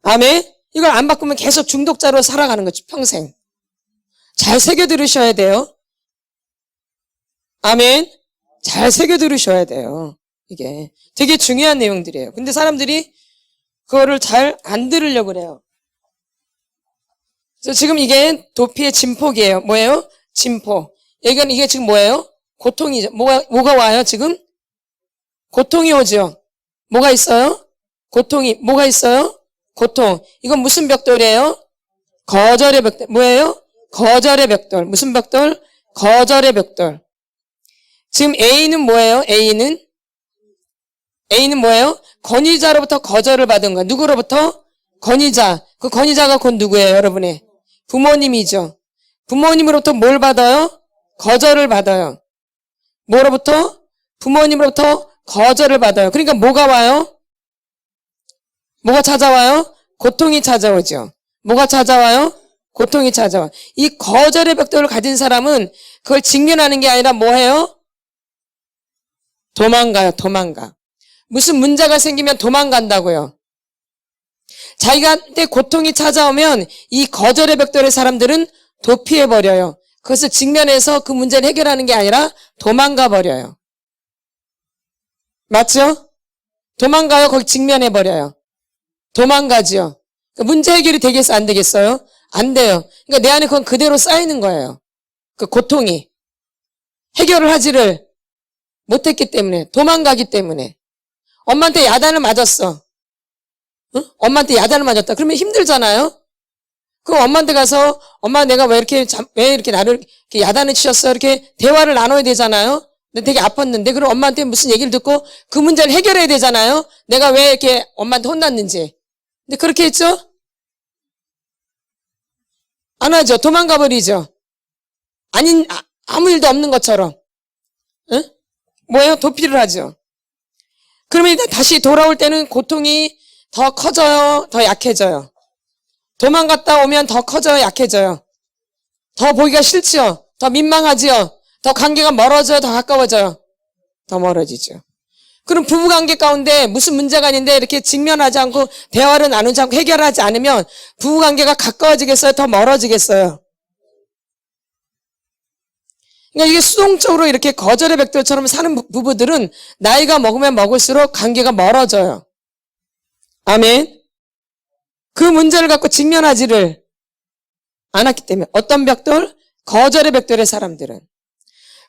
아멘? 이걸 안 바꾸면 계속 중독자로 살아가는 거죠. 평생. 잘 새겨 들으셔야 돼요. 아멘? 잘 새겨 들으셔야 돼요. 이게 되게 중요한 내용들이에요. 근데 사람들이 그거를 잘 안 들으려고 그래요. 그래서 지금 이게 도피의 진폭이에요. 뭐예요? 진폭. 이게 지금 뭐예요? 고통이죠. 뭐가 와요, 지금? 고통이 오죠. 뭐가 있어요? 고통이, 뭐가 있어요? 고통. 이건 무슨 벽돌이에요? 거절의 벽돌. 뭐예요? 거절의 벽돌. 무슨 벽돌? 거절의 벽돌. 지금 A는 뭐예요? A는 뭐예요? 권위자로부터 거절을 받은 거예요. 누구로부터? 권위자. 그 권위자가 곧 누구예요, 여러분의? 부모님이죠. 부모님으로부터 뭘 받아요? 거절을 받아요. 뭐로부터? 부모님으로부터 거절을 받아요. 그러니까 뭐가 와요? 뭐가 찾아와요? 고통이 찾아오죠. 뭐가 찾아와요? 고통이 찾아와. 이 거절의 벽돌을 가진 사람은 그걸 직면하는 게 아니라 뭐 해요? 도망가요. 도망가. 무슨 문제가 생기면 도망간다고요. 자기한테 고통이 찾아오면 이 거절의 벽돌의 사람들은 도피해버려요. 그것을 직면해서 그 문제를 해결하는 게 아니라 도망가버려요. 맞죠? 도망가요? 거기 직면해버려요. 도망가죠. 문제 해결이 되겠어요? 안 되겠어요? 안 돼요. 그러니까 내 안에 그건 그대로 쌓이는 거예요. 그 고통이. 해결을 하지를 못했기 때문에, 도망가기 때문에. 엄마한테 야단을 맞았어. 응? 엄마한테 야단을 맞았다. 그러면 힘들잖아요? 그럼 엄마한테 가서, 엄마 내가 왜 이렇게 나를 이렇게 야단을 치셨어? 이렇게 대화를 나눠야 되잖아요? 근데 되게 아팠는데, 그럼 엄마한테 무슨 얘기를 듣고 그 문제를 해결해야 되잖아요? 내가 왜 이렇게 엄마한테 혼났는지. 근데 그렇게 했죠? 안 하죠. 도망가 버리죠. 아무 일도 없는 것처럼. 응? 뭐예요? 도피를 하죠. 그러면 다시 돌아올 때는 고통이 더 커져요? 더 약해져요? 도망갔다 오면 더 커져요? 약해져요? 더 보기가 싫지요? 더 민망하지요? 더 관계가 멀어져요? 더 가까워져요? 더 멀어지죠. 그럼 부부관계 가운데 무슨 문제가 있는데 이렇게 직면하지 않고 대화를 나누지 않고 해결하지 않으면 부부관계가 가까워지겠어요? 더 멀어지겠어요? 그러니까 이게 수동적으로 이렇게 거절의 벽돌처럼 사는 부부들은 나이가 먹으면 먹을수록 관계가 멀어져요. 아멘. 그 문제를 갖고 직면하지를 않았기 때문에. 어떤 벽돌? 거절의 벽돌의 사람들은.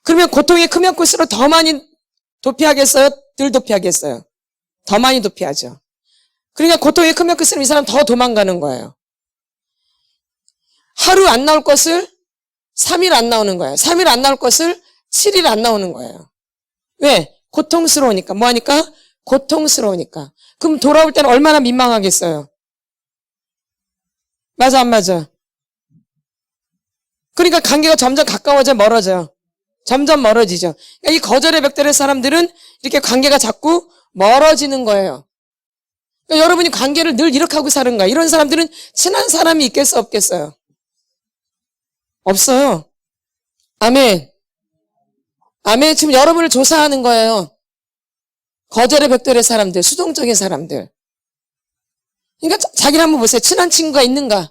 그러면 고통이 크면 클수록 더 많이 도피하겠어요? 덜 도피하겠어요? 더 많이 도피하죠. 그러니까 고통이 크면 클수록 이 사람 더 도망가는 거예요. 하루 안 나올 것을 3일 안 나오는 거예요. 3일 안 나올 것을 7일 안 나오는 거예요. 왜? 고통스러우니까. 뭐 하니까? 고통스러우니까. 그럼 돌아올 때는 얼마나 민망하겠어요? 맞아, 안 맞아? 그러니까 관계가 점점 가까워져 멀어져요. 점점 멀어지죠. 그러니까 이 거절의 벽돌의 사람들은 이렇게 관계가 자꾸 멀어지는 거예요. 그러니까 여러분이 관계를 늘 이렇게 하고 사는 거야. 이런 사람들은 친한 사람이 있겠어, 없겠어요? 없어요. 아멘. 아멘. 지금 여러분을 조사하는 거예요. 거절의 벽돌의 사람들, 수동적인 사람들. 그러니까 자기를 한번 보세요. 친한 친구가 있는가?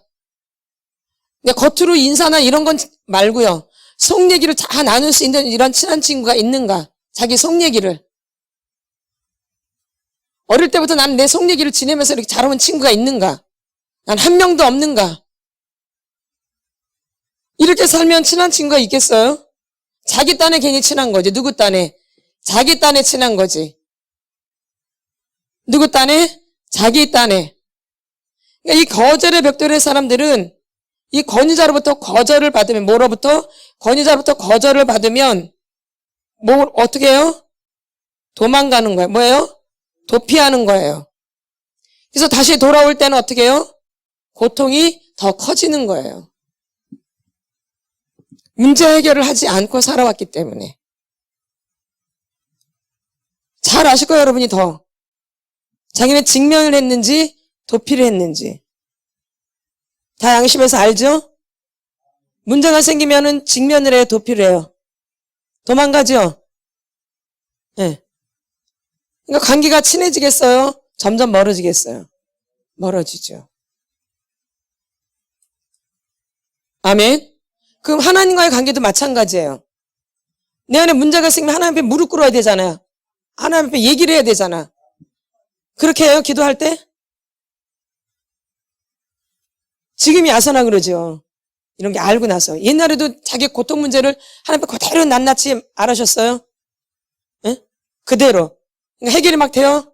그러니까 겉으로 인사나 이런 건 말고요. 속 얘기를 다 나눌 수 있는 이런 친한 친구가 있는가? 자기 속 얘기를. 어릴 때부터 나는 내 속 얘기를 지내면서 이렇게 자라온 친구가 있는가? 난 한 명도 없는가? 이렇게 살면 친한 친구가 있겠어요? 자기 딴에 괜히 친한 거지. 누구 딴에? 자기 딴에 친한 거지. 누구 딴에? 자기 딴에. 그러니까 이 거절의 벽돌의 사람들은 이 권위자로부터 거절을 받으면, 뭐로부터? 권위자로부터 거절을 받으면 뭘 어떻게 해요? 도망가는 거예요. 뭐예요? 도피하는 거예요. 그래서 다시 돌아올 때는 어떻게 해요? 고통이 더 커지는 거예요. 문제 해결을 하지 않고 살아왔기 때문에. 잘 아실 거예요, 여러분이 더. 자기는 직면을 했는지 도피를 했는지. 다 양심에서 알죠? 문제가 생기면은 직면을 해요, 도피를 해요? 도망가죠? 예. 네. 그러니까 관계가 친해지겠어요? 점점 멀어지겠어요? 멀어지죠. 아멘. 그럼 하나님과의 관계도 마찬가지예요. 내 안에 문제가 생기면 하나님 앞에 무릎 꿇어야 되잖아요. 하나님 앞에 얘기를 해야 되잖아. 그렇게 해요, 기도할 때? 지금이 아서나 그러죠. 이런 게 알고 나서. 옛날에도 자기 고통 문제를 하나님 앞에 그대로 낱낱이 알으셨어요? 예? 그대로. 그러니까 해결이 막 돼요?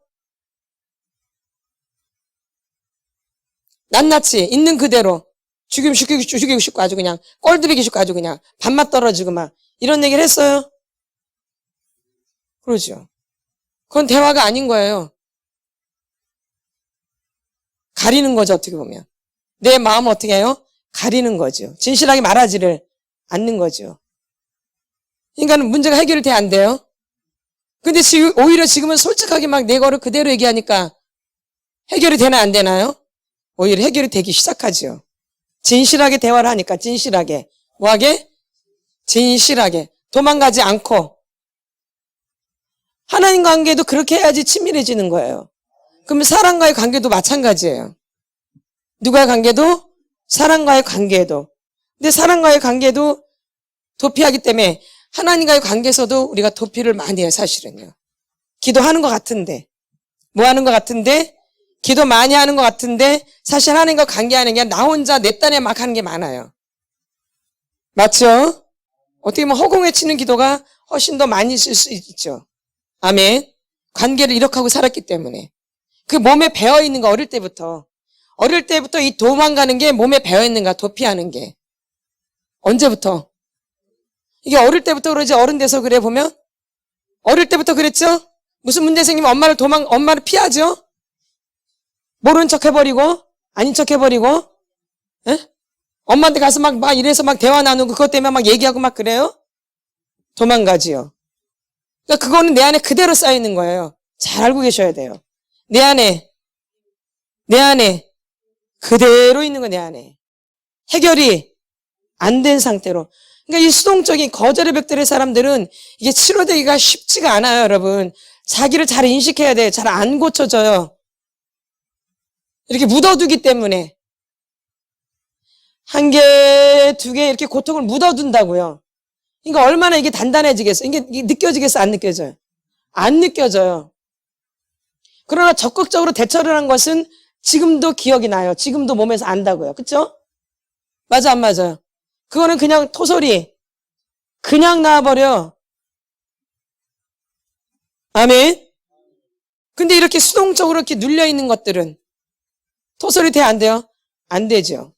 낱낱이 있는 그대로. 죽이고 싶고 아주 그냥 꼴드리기 싶고 아주 그냥 밥맛 떨어지고 막 이런 얘기를 했어요? 그러죠. 그건 대화가 아닌 거예요. 가리는 거죠, 어떻게 보면. 내 마음을 어떻게 해요? 가리는 거죠. 진실하게 말하지를 않는 거죠. 그러니까 문제가 해결이 돼, 안 돼요? 근데 오히려 지금은 솔직하게 막 내 거를 그대로 얘기하니까 해결이 되나 안 되나요? 오히려 해결이 되기 시작하죠. 진실하게 대화를 하니까, 진실하게. 뭐하게? 진실하게. 도망가지 않고. 하나님 관계도 그렇게 해야지 친밀해지는 거예요. 그러면 사람과의 관계도 마찬가지예요. 누구의 관계도? 사람과의 관계도. 근데 사람과의 관계도 도피하기 때문에 하나님과의 관계에서도 우리가 도피를 많이 해요, 사실은요. 기도하는 것 같은데. 뭐 하는 것 같은데? 기도 많이 하는 것 같은데 사실 하나님과 관계하는 게 나 혼자 내 딴에 막 하는 게 많아요. 맞죠? 어떻게 보면 허공에 치는 기도가 훨씬 더 많이 있을 수 있죠. 아멘. 관계를 이렇게 하고 살았기 때문에. 그 몸에 배어있는 거 어릴 때부터 이 도망가는 게 몸에 배어있는가, 도피하는 게. 언제부터? 이게 어릴 때부터 그러지 어른 돼서 그래 보면? 어릴 때부터 그랬죠? 무슨 문제 생기면 엄마를 피하죠? 모르는 척 해버리고, 아닌 척 해버리고, 에? 엄마한테 가서 막 이래서 막 대화 나누고 그것 때문에 막 얘기하고 막 그래요? 도망가지요. 그러니까 그거는 내 안에 그대로 쌓여있는 거예요. 잘 알고 계셔야 돼요. 내 안에 그대로 있는 거, 내 안에. 해결이 안 된 상태로. 그러니까 이 수동적인 거절의 벽돌의 사람들은 이게 치료되기가 쉽지가 않아요, 여러분. 자기를 잘 인식해야 돼요. 잘 안 고쳐져요. 이렇게 묻어두기 때문에. 한 개, 두 개 이렇게 고통을 묻어둔다고요. 그러니까 얼마나 이게 단단해지겠어요? 이게 느껴지겠어요? 안 느껴져요? 안 느껴져요. 그러나 적극적으로 대처를 한 것은 지금도 기억이 나요. 지금도 몸에서 안다고요. 그쵸? 맞아, 안 맞아요? 그거는 그냥 토소리. 그냥 나와버려. 아멘? 근데 이렇게 수동적으로 이렇게 눌려있는 것들은 토소리 돼, 안 돼요? 안 되죠.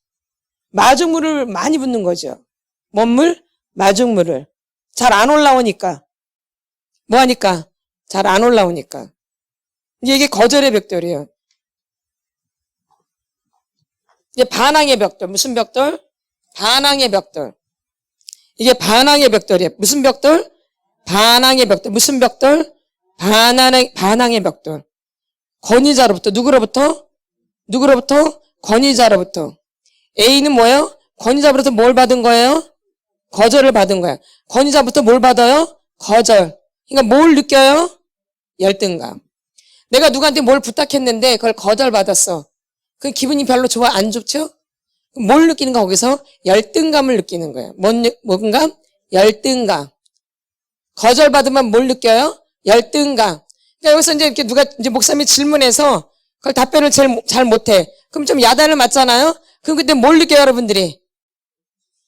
마중물을 많이 붓는 거죠. 뭔 물? 마중물을. 잘 안 올라오니까. 뭐 하니까? 잘 안 올라오니까. 이게 거절의 벽돌이에요. 이게 반항의 벽돌. 무슨 벽돌? 반항의 벽돌. 이게 반항의 벽돌이에요. 무슨 벽돌? 반항의 벽돌. 무슨 벽돌? 반항의 벽돌. 권위자로부터. 누구로부터? 권위자로부터. A는 뭐예요? 권위자로부터 뭘 받은 거예요? 거절을 받은 거예요. 권위자부터 뭘 받아요? 거절. 그러니까 뭘 느껴요? 열등감. 내가 누구한테 뭘 부탁했는데 그걸 거절받았어. 그 기분이 별로 안 좋죠? 뭘 느끼는가? 거기서 열등감을 느끼는 거예요. 뭔가? 열등감. 거절받으면 뭘 느껴요? 열등감. 그러니까 여기서 이제 이렇게 누가 이제 목사님이 질문해서 그걸 답변을 잘 못해. 그럼 좀 야단을 맞잖아요? 그럼 그때 뭘 느껴요, 여러분들이?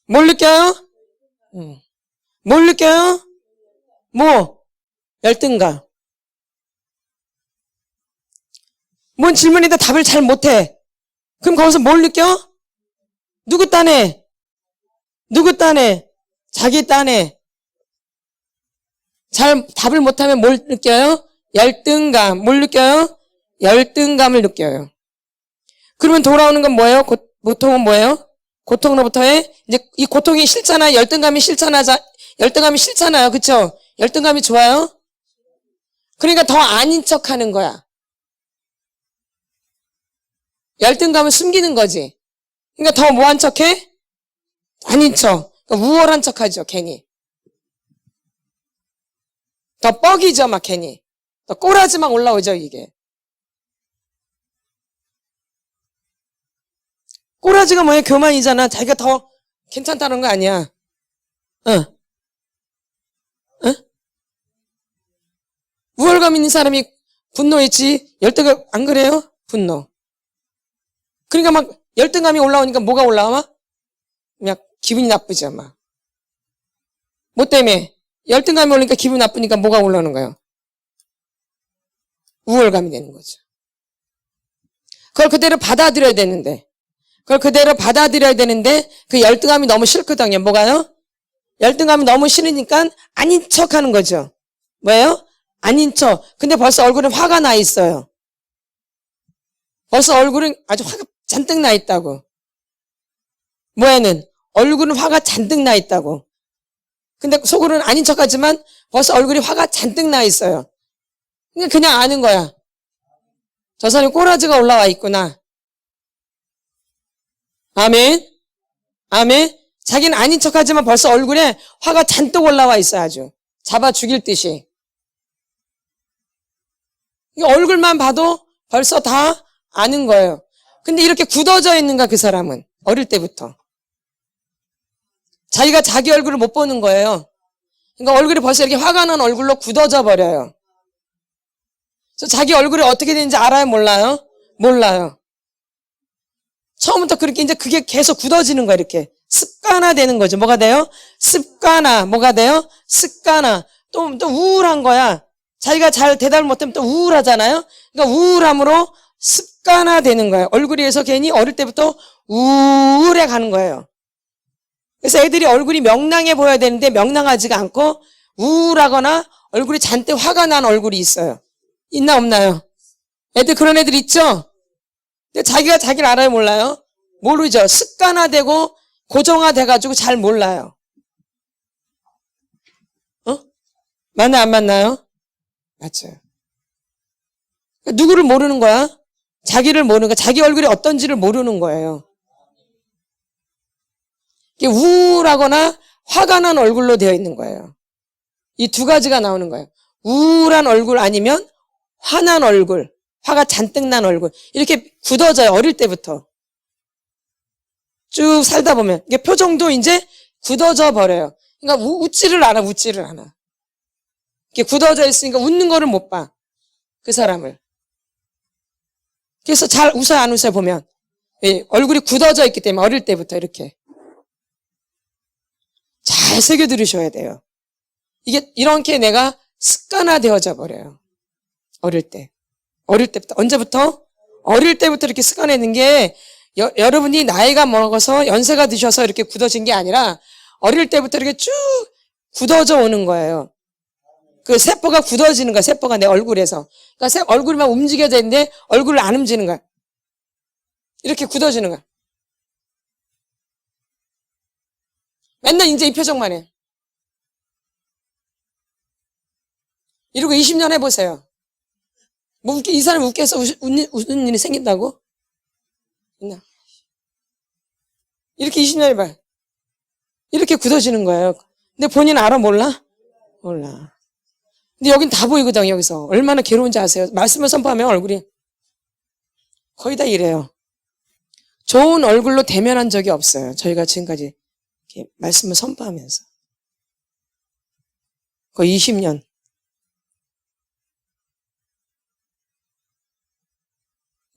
뭘 느껴요? 뭘 느껴요? 뭐? 열등감. 뭔 질문인데 답을 잘 못해. 그럼 거기서 뭘 느껴? 누구 딴에? 누구 딴에? 자기 딴에. 잘 답을 못하면 뭘 느껴요? 열등감. 뭘 느껴요? 열등감을 느껴요. 그러면 돌아오는 건 뭐예요? 고통은 뭐예요? 고통으로부터의 이제 이 고통이 싫잖아요. 열등감이 싫잖아요. 그쵸? 열등감이 좋아요? 그러니까 더 아닌 척 하는 거야. 열등감을 숨기는 거지. 그러니까 더 뭐 한 척 해? 아닌 척. 그러니까 우월한 척 하죠, 괜히. 더 뻑이죠, 막 괜히. 더 꼬라지 막 올라오죠, 이게. 꼬라지가 뭐예요? 교만이잖아. 자기가 더 괜찮다는 거 아니야. 응. 응? 우월감 있는 사람이 분노했지. 열등감 안 그래요? 분노. 그러니까 막 열등감이 올라오니까 뭐가 올라와? 그냥 기분이 나쁘죠, 막. 뭐 때문에? 열등감이 올라오니까 기분 나쁘니까 뭐가 올라오는 거예요? 우월감이 되는 거죠. 그걸 그대로 받아들여야 되는데 그 열등감이 너무 싫거든요. 뭐가요? 열등감이 너무 싫으니까 아닌 척 하는 거죠. 뭐예요? 아닌 척. 근데 벌써 얼굴에 화가 나 있어요. 벌써 얼굴은 아주 화가 잔뜩 나 있다고. 뭐에는? 얼굴은 화가 잔뜩 나 있다고. 근데 속으로는 아닌 척 하지만 벌써 얼굴이 화가 잔뜩 나 있어요. 그냥 아는 거야. 저 사람이 꼬라지가 올라와 있구나. 아멘. 아멘. 자기는 아닌 척 하지만 벌써 얼굴에 화가 잔뜩 올라와 있어요, 아주. 잡아 죽일 듯이. 얼굴만 봐도 벌써 다 아는 거예요. 근데 이렇게 굳어져 있는가, 그 사람은. 어릴 때부터. 자기가 자기 얼굴을 못 보는 거예요. 그러니까 얼굴이 벌써 이렇게 화가 난 얼굴로 굳어져 버려요. 그래서 자기 얼굴이 어떻게 되는지 알아요? 몰라요? 몰라요. 처음부터 그렇게 이제 그게 계속 굳어지는 거예요, 이렇게. 습관화 되는 거죠. 뭐가 돼요? 습관화. 뭐가 돼요? 습관화. 또 우울한 거야. 자기가 잘 대답을 못하면 또 우울하잖아요? 그러니까 우울함으로 습관화 되는 거예요. 얼굴에서 괜히 어릴 때부터 우울해 가는 거예요. 그래서 애들이 얼굴이 명랑해 보여야 되는데 명랑하지가 않고 우울하거나 얼굴이 잔뜩 화가 난 얼굴이 있어요. 있나 없나요? 애들 그런 애들 있죠? 근데 자기가 자기를 알아요, 몰라요? 모르죠. 습관화되고 고정화돼가지고 잘 몰라요. 맞나 안 맞나요? 맞죠. 누구를 모르는 거야? 자기를 모르는 거야. 자기 얼굴이 어떤지를 모르는 거예요. 이게 우울하거나 화가 난 얼굴로 되어 있는 거예요. 이 두 가지가 나오는 거예요. 우울한 얼굴 아니면 화난 얼굴, 화가 잔뜩 난 얼굴. 이렇게 굳어져요, 어릴 때부터. 쭉 살다 보면. 이게 표정도 이제 굳어져 버려요. 그러니까 웃지를 않아. 이렇게 굳어져 있으니까 웃는 거를 못 봐. 그 사람을. 그래서 잘 웃어요, 안 웃어요, 보면. 예, 얼굴이 굳어져 있기 때문에 어릴 때부터 이렇게. 잘 새겨 들으셔야 돼요. 이게 이렇게 내가 습관화 되어져 버려요. 어릴 때부터. 언제부터? 어릴 때부터 이렇게 습관화되는 게 여러분이 나이가 먹어서 연세가 드셔서 이렇게 굳어진 게 아니라 어릴 때부터 이렇게 쭉 굳어져 오는 거예요. 그 세포가 굳어지는 거야. 세포가 내 얼굴에서. 그러니까 얼굴만 움직여야 되는데 얼굴을 안 움직이는 거야. 이렇게 굳어지는 거야. 맨날 이제 이 표정만 해. 이러고 20년 해보세요. 뭐 이 사람이 웃겨서 웃는 일이 생긴다고? 이렇게 20년 해봐. 이렇게 굳어지는 거예요. 근데 본인 알아? 몰라? 몰라. 근데 여긴 다 보이거든, 여기서. 얼마나 괴로운지 아세요? 말씀을 선포하면 얼굴이 거의 다 이래요. 좋은 얼굴로 대면한 적이 없어요. 저희가 지금까지 이렇게 말씀을 선포하면서. 거의 20년.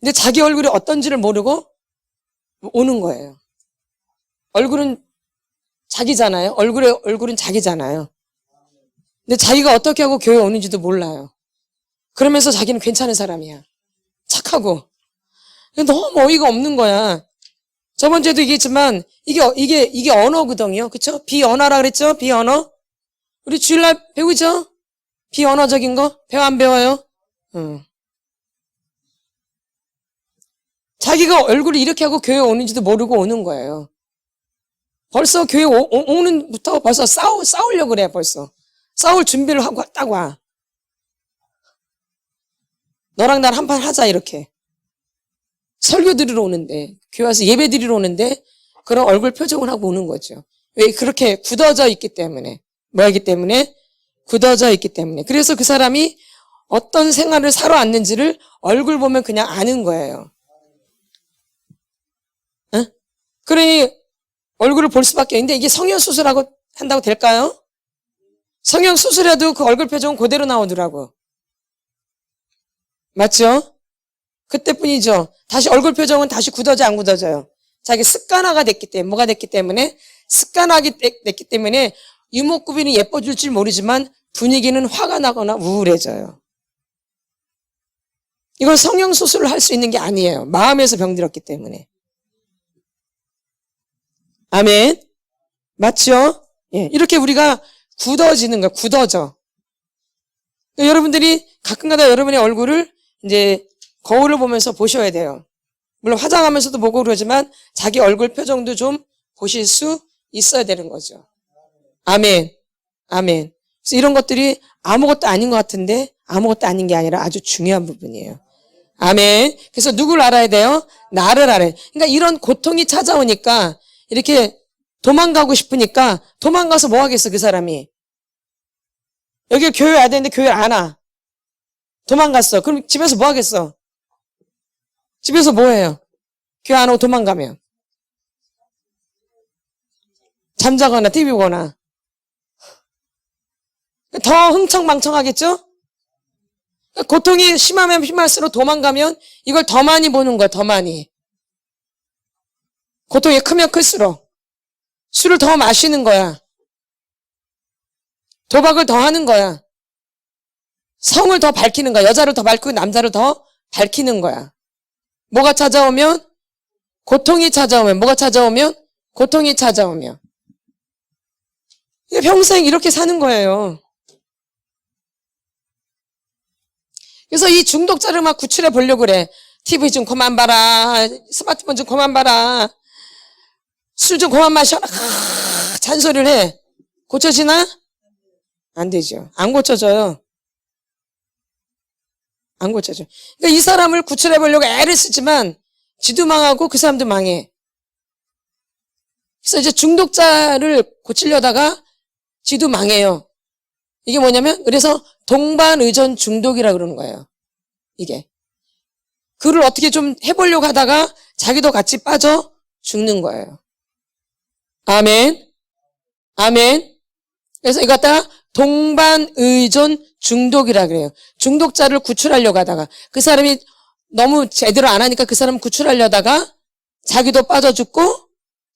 근데 자기 얼굴이 어떤지를 모르고 오는 거예요. 얼굴은 자기잖아요. 얼굴은 자기잖아요. 근데 자기가 어떻게 하고 교회 오는지도 몰라요. 그러면서 자기는 괜찮은 사람이야. 착하고. 너무 어이가 없는 거야. 저번 주에도 얘기했지만 이게 언어거든요. 그쵸? 비언어라 그랬죠? 비언어. 우리 주일날 배우죠? 비언어적인 거? 배워 안 배워요? 자기가 얼굴을 이렇게 하고 교회 오는지도 모르고 오는 거예요. 벌써 교회 오는부터 벌써 싸우려고 그래, 벌써. 싸울 준비를 하고 딱 와. 너랑 나랑 한판 하자, 이렇게. 설교 드리러 오는데, 교회 와서 예배 드리러 오는데, 그런 얼굴 표정을 하고 오는 거죠. 왜? 그렇게 굳어져 있기 때문에. 뭐하기 때문에? 굳어져 있기 때문에. 그래서 그 사람이 어떤 생활을 살아왔는지를 얼굴 보면 그냥 아는 거예요. 응? 그러니 얼굴을 볼 수밖에 없는데 이게 성형수술하고 한다고 될까요? 성형수술해도 그 얼굴 표정은 그대로 나오더라고. 맞죠? 그때뿐이죠. 다시 얼굴 표정은 다시 굳어져 안 굳어져요. 자기 습관화가 됐기 때문에. 뭐가 됐기 때문에? 습관화가 됐기 때문에 이목구비는 예뻐질 줄 모르지만 분위기는 화가 나거나 우울해져요. 이건 성형수술을 할 수 있는 게 아니에요. 마음에서 병들었기 때문에. 아멘. 맞죠? 예, 이렇게 우리가 굳어지는 거야. 굳어져. 그러니까 여러분들이 가끔가다 여러분의 얼굴을 이제 거울을 보면서 보셔야 돼요. 물론 화장하면서도 보고 그러지만 자기 얼굴 표정도 좀 보실 수 있어야 되는 거죠. 아멘. 아멘. 그래서 이런 것들이 아무것도 아닌 것 같은데 아무것도 아닌 게 아니라 아주 중요한 부분이에요. 아멘. 그래서 누구를 알아야 돼요? 나를 알아야 돼요. 그러니까 이런 고통이 찾아오니까 이렇게 도망가고 싶으니까 도망가서 뭐 하겠어, 그 사람이. 여기 교회 와야 되는데 교회를 안 와. 도망갔어. 그럼 집에서 뭐 하겠어? 집에서 뭐 해요? 교회 안 오고 도망가면. 잠자거나 TV 보거나. 더 흥청망청하겠죠? 고통이 심하면 심할수록 도망가면 이걸 더 많이 보는 거야, 더 많이. 고통이 크면 클수록. 술을 더 마시는 거야. 도박을 더 하는 거야. 성을 더 밝히는 거야. 여자를 더 밝히고 남자를 더 밝히는 거야. 뭐가 찾아오면? 고통이 찾아오면. 뭐가 찾아오면? 고통이 찾아오면. 평생 이렇게 사는 거예요. 그래서 이 중독자를 막 구출해 보려고 그래. TV 좀 그만 봐라. 스마트폰 좀 그만 봐라. 술 좀 그만 마셔라. 잔소리를 해. 고쳐지나? 안 되죠. 안 고쳐져요. 안 고쳐져. 그러니까 이 사람을 구출해 보려고 애를 쓰지만 지도 망하고 그 사람도 망해. 그래서 이제 중독자를 고치려다가 지도 망해요. 이게 뭐냐면 그래서 동반의존 중독이라 그러는 거예요. 이게. 그를 어떻게 좀 해보려고 하다가 자기도 같이 빠져 죽는 거예요. 아멘. 아멘. 그래서 이거 갖다가 동반의존 중독이라 그래요. 중독자를 구출하려고 하다가 그 사람이 너무 제대로 안 하니까 그 사람 구출하려다가 자기도 빠져 죽고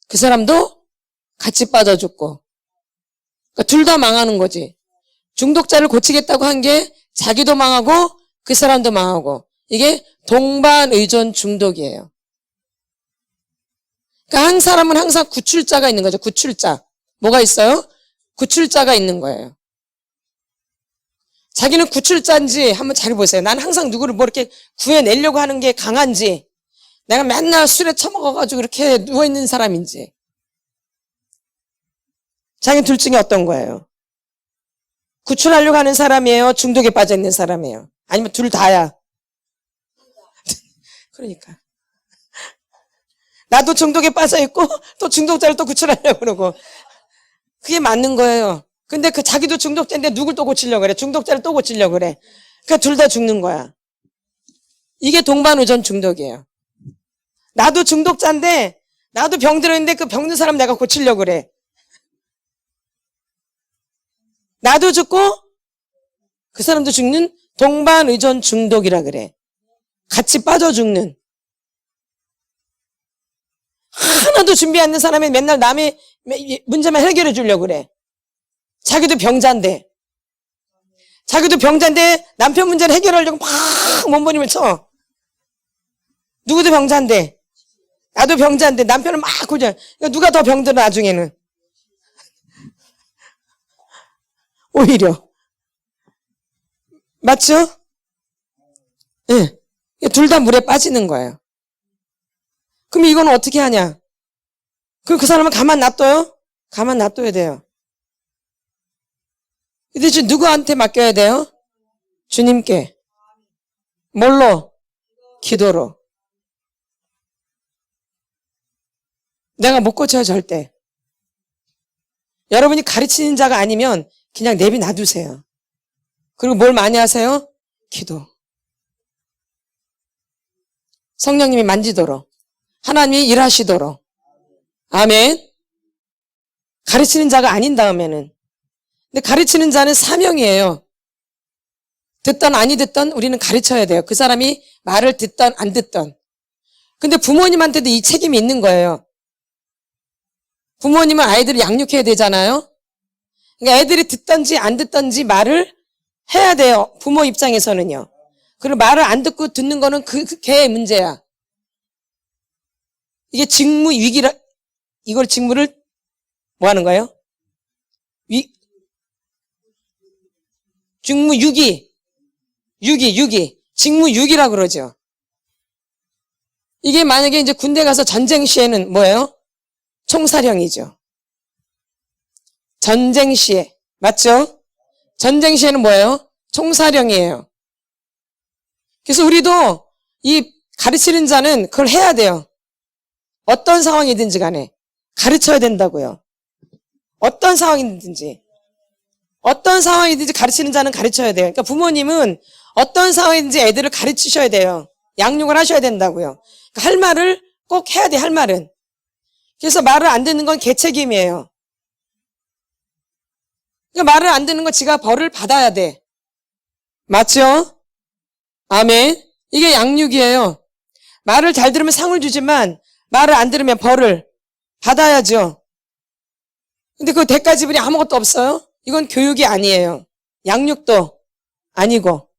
그 사람도 같이 빠져 죽고 그러니까 둘 다 망하는 거지. 중독자를 고치겠다고 한 게 자기도 망하고 그 사람도 망하고 이게 동반의존 중독이에요. 그러니까 한 사람은 항상 구출자가 있는 거죠. 구출자. 뭐가 있어요? 구출자가 있는 거예요. 자기는 구출자인지 한번 잘 보세요. 난 항상 누구를 뭐 이렇게 구해내려고 하는 게 강한지 내가 맨날 술에 처먹어가지고 이렇게 누워있는 사람인지 자기는 둘 중에 어떤 거예요? 구출하려고 하는 사람이에요? 중독에 빠져있는 사람이에요? 아니면 둘 다야? 그러니까 나도 중독에 빠져있고 또 중독자를 또 구출하려고 그러고 그게 맞는 거예요. 근데 그 자기도 중독자인데 누굴 또 고치려고 그래? 중독자를 또 고치려고 그래. 그러니까 둘 다 죽는 거야. 이게 동반의존 중독이에요. 나도 중독자인데 나도 병들었는데 그 병든 사람 내가 고치려고 그래. 나도 죽고 그 사람도 죽는 동반의존 중독이라 그래. 같이 빠져 죽는. 하나도 준비 안 된 사람이 맨날 남의 문제만 해결해 주려고 그래. 자기도 병자인데. 남편 문제를 해결하려고 막 몸부림을 쳐. 누구도 병자인데. 나도 병자인데 남편은 막 고전. 누가 더 병들어 나중에는. 오히려. 맞죠? 예. 네. 둘 다 물에 빠지는 거예요. 그럼 이건 어떻게 하냐? 그럼 그 사람은 가만 놔둬요? 가만 놔둬야 돼요. 근데 지금 누구한테 맡겨야 돼요? 주님께. 뭘로? 기도로. 내가 못 고쳐요, 절대. 여러분이 가르치는 자가 아니면 그냥 내비 놔두세요. 그리고 뭘 많이 하세요? 기도. 성령님이 만지도록. 하나님이 일하시도록. 아멘. 가르치는 자가 아닌 다음에는. 근데 가르치는 자는 사명이에요. 듣던 아니 듣던 우리는 가르쳐야 돼요. 그 사람이 말을 듣던 안 듣던. 근데 부모님한테도 이 책임이 있는 거예요. 부모님은 아이들을 양육해야 되잖아요. 그러니까 애들이 듣던지 안 듣던지 말을 해야 돼요. 부모 입장에서는요. 그리고 말을 안 듣고 듣는 거는 걔의 문제야. 이게 직무 위기라, 이걸 직무를 뭐 하는 거예요? 직무 유기. 직무 유기라 그러죠. 이게 만약에 이제 군대 가서 전쟁 시에는 뭐예요? 총사령이죠. 전쟁 시에. 맞죠? 전쟁 시에는 뭐예요? 총사령이에요. 그래서 우리도 이 가르치는 자는 그걸 해야 돼요. 어떤 상황이든지 간에 가르쳐야 된다고요. 어떤 상황이든지 가르치는 자는 가르쳐야 돼요. 그러니까 부모님은 어떤 상황이든지 애들을 가르치셔야 돼요. 양육을 하셔야 된다고요. 그러니까 할 말을 꼭 해야 돼, 할 말은. 그래서 말을 안 듣는 건 걔 책임이에요. 그러니까 말을 안 듣는 건 지가 벌을 받아야 돼. 맞죠? 아멘. 이게 양육이에요. 말을 잘 들으면 상을 주지만 말을 안 들으면 벌을 받아야죠. 근데 그 대가 지불이 아무것도 없어요? 이건 교육이 아니에요. 양육도 아니고.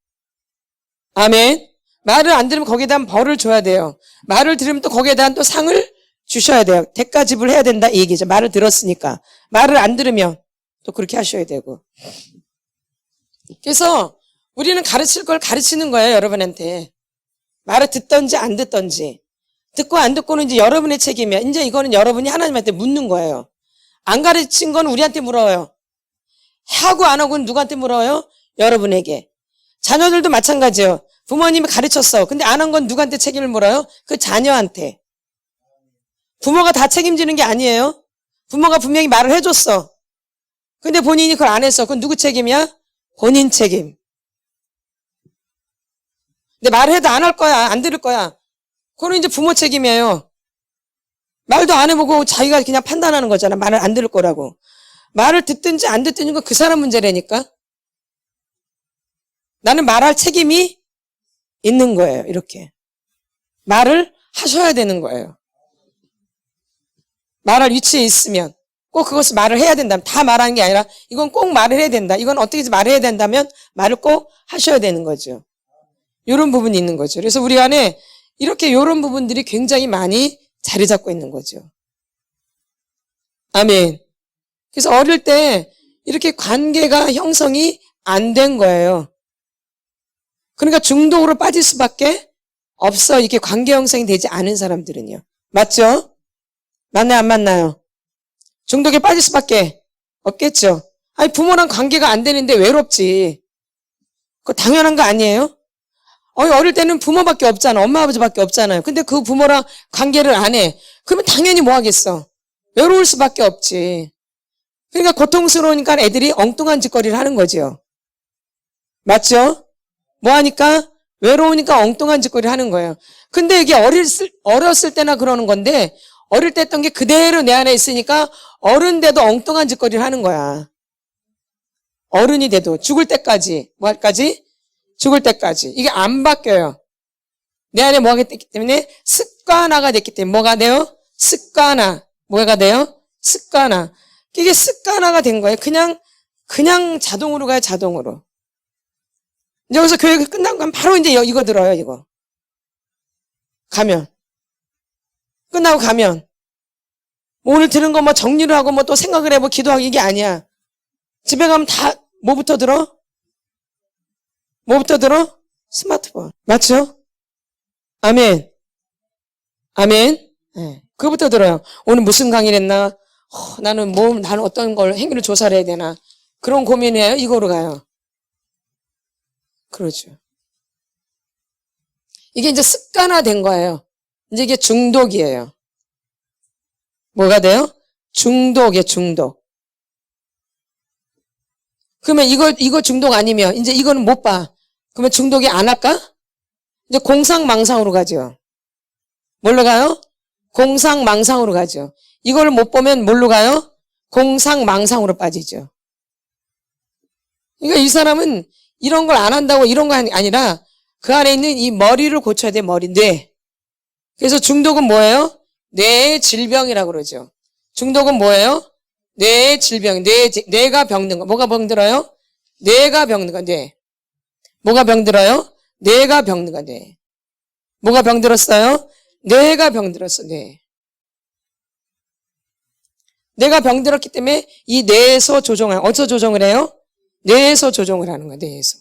아멘. 말을 안 들으면 거기에 대한 벌을 줘야 돼요. 말을 들으면 또 거기에 대한 또 상을 주셔야 돼요. 대가 지불해야 된다 이 얘기죠. 말을 들었으니까. 말을 안 들으면 또 그렇게 하셔야 되고. 그래서 우리는 가르칠 걸 가르치는 거예요, 여러분한테. 말을 듣던지 안 듣던지. 듣고 안 듣고는 이제 여러분의 책임이야. 이제 이거는 여러분이 하나님한테 묻는 거예요. 안 가르친 건 우리한테 물어요. 하고 안 하고는 누구한테 물어요? 여러분에게. 자녀들도 마찬가지예요. 부모님이 가르쳤어. 근데 안 한 건 누구한테 책임을 물어요? 그 자녀한테. 부모가 다 책임지는 게 아니에요. 부모가 분명히 말을 해줬어. 근데 본인이 그걸 안 했어. 그건 누구 책임이야? 본인 책임. 근데 말을 해도 안 할 거야. 안 들을 거야. 그건 이제 부모 책임이에요. 말도 안 해보고 자기가 그냥 판단하는 거잖아. 말을 안 들을 거라고. 말을 듣든지 안 듣든지 건 그 사람 문제라니까. 나는 말할 책임이 있는 거예요. 이렇게. 말을 하셔야 되는 거예요. 말할 위치에 있으면 꼭 그것을 말을 해야 된다면, 다 말하는 게 아니라 이건 꼭 말을 해야 된다. 이건 어떻게 말을 해야 된다면 말을 꼭 하셔야 되는 거죠. 이런 부분이 있는 거죠. 그래서 우리 안에 이렇게 이런 부분들이 굉장히 많이 자리 잡고 있는 거죠. 아멘. 그래서 어릴 때 이렇게 관계가 형성이 안 된 거예요. 그러니까 중독으로 빠질 수밖에 없어. 이게 관계 형성이 되지 않은 사람들은요. 맞죠? 맞나요? 안 맞나요? 중독에 빠질 수밖에 없겠죠. 아니, 부모랑 관계가 안 되는데 외롭지. 그거 당연한 거 아니에요? 어릴 때는 부모밖에 없잖아. 엄마, 아버지밖에 없잖아요. 근데 그 부모랑 관계를 안 해. 그러면 당연히 뭐 하겠어? 외로울 수밖에 없지. 그러니까 고통스러우니까 애들이 엉뚱한 짓거리를 하는 거죠. 맞죠? 뭐 하니까? 외로우니까 엉뚱한 짓거리를 하는 거예요. 근데 이게 어렸을 때나 그러는 건데, 어릴 때 했던 게 그대로 내 안에 있으니까 어른 돼도 엉뚱한 짓거리를 하는 거야. 어른이 돼도 죽을 때까지. 뭐 할까지? 죽을 때까지. 이게 안 바뀌어요. 내 안에 뭐가 됐기 때문에? 습관화가 됐기 때문에 뭐가 돼요? 습관화. 뭐가 돼요? 습관화. 이게 습관화가 된 거예요. 그냥 자동으로 가요, 자동으로. 이제 여기서 교회가 끝나고 가면 바로 이제 이거 들어요, 이거. 가면. 끝나고 가면. 뭐 오늘 들은 거 뭐 정리를 하고 뭐 또 생각을 해보고 기도하고 이게 아니야. 집에 가면 다 뭐부터 들어? 뭐부터 들어? 스마트폰. 맞죠? 아멘. 아멘. 네. 그거부터 들어요. 오늘 무슨 강의를 했나? 나는 어떤 걸 행위를 조사를 해야 되나? 그런 고민이에요. 이거로 가요. 그러죠. 이게 이제 습관화된 거예요. 이제 이게 중독이에요. 뭐가 돼요? 중독이에요, 중독. 그러면 이거 중독 아니면 이제 이거는 못 봐. 그러면 중독이 안 할까? 이제 공상망상으로 가죠. 뭘로 가요? 공상망상으로 가죠. 이걸 못 보면 뭘로 가요? 공상망상으로 빠지죠. 그러니까 이 사람은 이런 걸 안 한다고 이런 거 아니라 그 안에 있는 이 머리를 고쳐야 돼, 뇌. 그래서 중독은 뭐예요? 뇌의 질병이라고 그러죠. 중독은 뭐예요? 뇌의 질병, 뇌가 병든 거. 뭐가 병들어요? 뇌가 병든 거, 뇌. 뭐가 병들어요? 뇌가 병든 거, 뇌. 뭐가 병들었어요? 뇌가 병들었어, 뇌. 뇌가 병들었기 때문에 이 뇌에서 어디서 조정을 해요? 뇌에서 조정을 하는 거야, 뇌에서.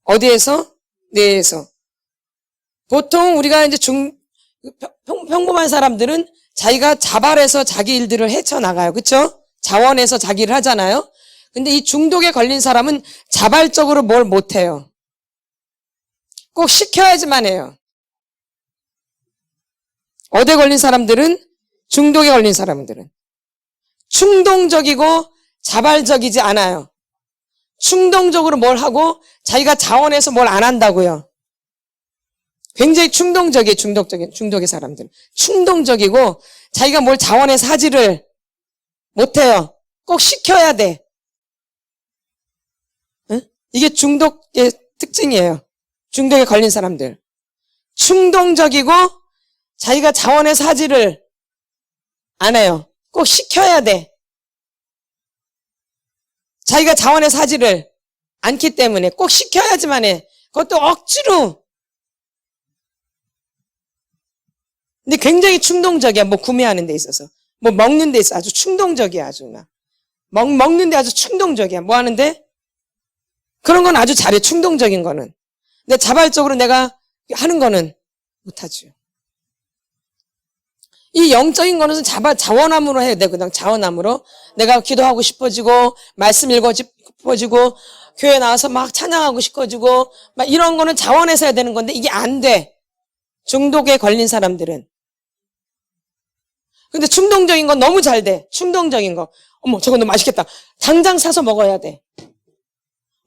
어디에서? 뇌에서. 보통 우리가 이제 평범한 사람들은 자기가 자발해서 자기 일들을 헤쳐나가요. 그쵸? 자원해서 자기 일을 하잖아요. 근데 이 중독에 걸린 사람은 자발적으로 뭘 못해요. 꼭 시켜야지만 해요. 어디에 걸린 사람들은? 중독에 걸린 사람들은. 충동적이고 자발적이지 않아요. 충동적으로 뭘 하고 자기가 자원해서 뭘 안 한다고요. 굉장히 충동적이에요. 중독의 사람들은. 충동적이고 자기가 뭘 자원해서 하지를 못해요. 꼭 시켜야 돼. 응? 이게 중독의 특징이에요. 중독에 걸린 사람들. 충동적이고 자기가 자원해서 하지를 안 해요. 꼭 시켜야 돼. 자기가 자원해서 하지를 않기 때문에 꼭 시켜야지만 해. 그것도 억지로. 근데 굉장히 충동적이야. 뭐 구매하는 데 있어서. 뭐 먹는 데 있어. 아주 충동적이야. 아주 나. 먹는 데 아주 충동적이야. 뭐 하는데? 그런 건 아주 잘해. 충동적인 거는. 근데 자발적으로 내가 하는 거는 못하죠. 이 영적인 거는 자원함으로 해야 돼. 그냥 자원함으로. 내가 기도하고 싶어지고, 말씀 읽고 싶어지고, 교회 나와서 막 찬양하고 싶어지고, 막 이런 거는 자원해서 해야 되는 건데, 이게 안 돼. 중독에 걸린 사람들은. 근데 충동적인 건 너무 잘 돼. 충동적인 거. 어머, 저거 너무 맛있겠다. 당장 사서 먹어야 돼.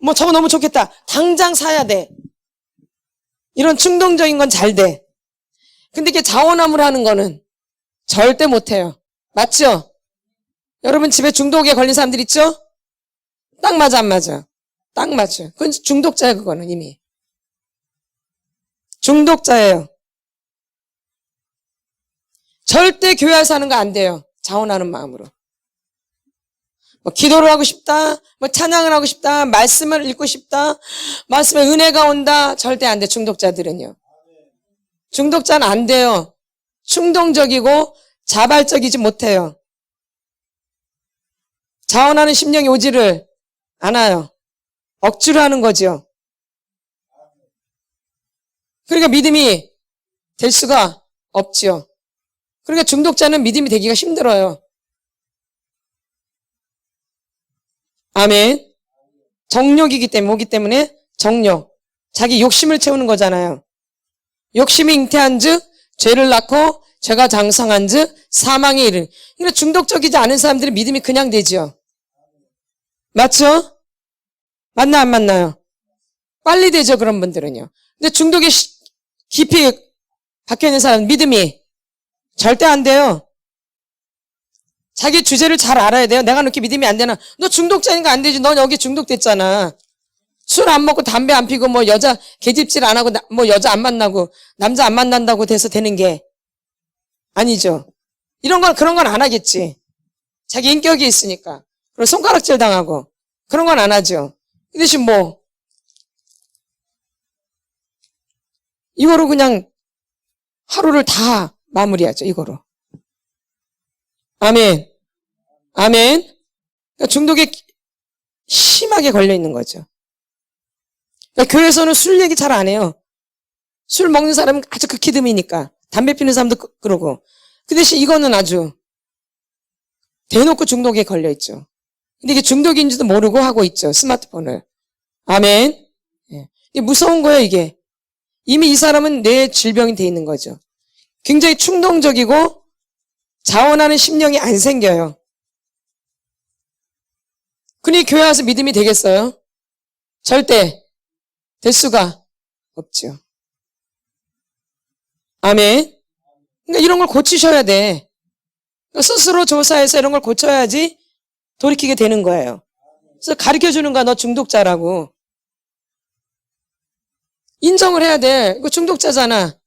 어머, 저거 너무 좋겠다. 당장 사야 돼. 이런 충동적인 건 잘 돼. 근데 이게 자원함으로 하는 거는 절대 못해요. 맞죠? 여러분 집에 중독에 걸린 사람들 있죠? 딱 맞아, 안 맞아? 딱 맞죠. 그건 중독자예요, 그거는 이미. 중독자예요. 절대 교회에서 하는 거 안 돼요. 자원하는 마음으로. 뭐 기도를 하고 싶다, 뭐 찬양을 하고 싶다, 말씀을 읽고 싶다, 말씀에 은혜가 온다. 절대 안 돼, 중독자들은요. 중독자는 안 돼요. 충동적이고 자발적이지 못해요. 자원하는 심령이 오지를 않아요. 억지로 하는 거죠. 그러니까 믿음이 될 수가 없죠. 그러니까 중독자는 믿음이 되기가 힘들어요. 아멘. 정욕이기 때문에, 뭐기 때문에? 정욕. 자기 욕심을 채우는 거잖아요. 욕심이 잉태한 즉 죄를 낳고 죄가 장성한 즉 사망에 이르는. 그러니까 중독적이지 않은 사람들은 믿음이 그냥 되죠. 맞죠? 맞나 안 맞나요? 빨리 되죠, 그런 분들은요. 근데 중독에 깊이 박혀있는 사람은 믿음이 절대 안 돼요. 자기 주제를 잘 알아야 돼요. 내가 그렇게 믿음이 안 되나? 너 중독자니까 안 되지. 너 여기 중독됐잖아. 술 안 먹고 담배 안 피고 뭐 여자 계집질 안 하고 뭐 여자 안 만나고 남자 안 만난다고 돼서 되는 게 아니죠. 그런 건 안 하겠지. 자기 인격이 있으니까. 그리고 손가락질 당하고 그런 건 안 하죠. 그 대신 뭐 이거로 그냥 하루를 다 마무리하죠. 이거로. 아멘. 아멘. 그러니까 중독에 심하게 걸려 있는 거죠. 그러니까 교회에서는 술 얘기 잘 안 해요. 술 먹는 사람은 아주 극히 드미니까. 담배 피는 사람도 그러고. 그 대신 이거는 아주 대놓고 중독에 걸려 있죠. 근데 이게 중독인지도 모르고 하고 있죠. 스마트폰을. 아멘. 예. 이게 무서운 거예요, 이게. 이미 이 사람은 뇌에 질병이 돼 있는 거죠. 굉장히 충동적이고 자원하는 심령이 안 생겨요. 그러니 교회 와서 믿음이 되겠어요? 절대 될 수가 없죠. 아멘. 그러니까 이런 걸 고치셔야 돼. 스스로 조사해서 이런 걸 고쳐야지 돌이키게 되는 거예요. 그래서 가르쳐주는 거야. 너 중독자라고. 인정을 해야 돼. 이거 중독자잖아.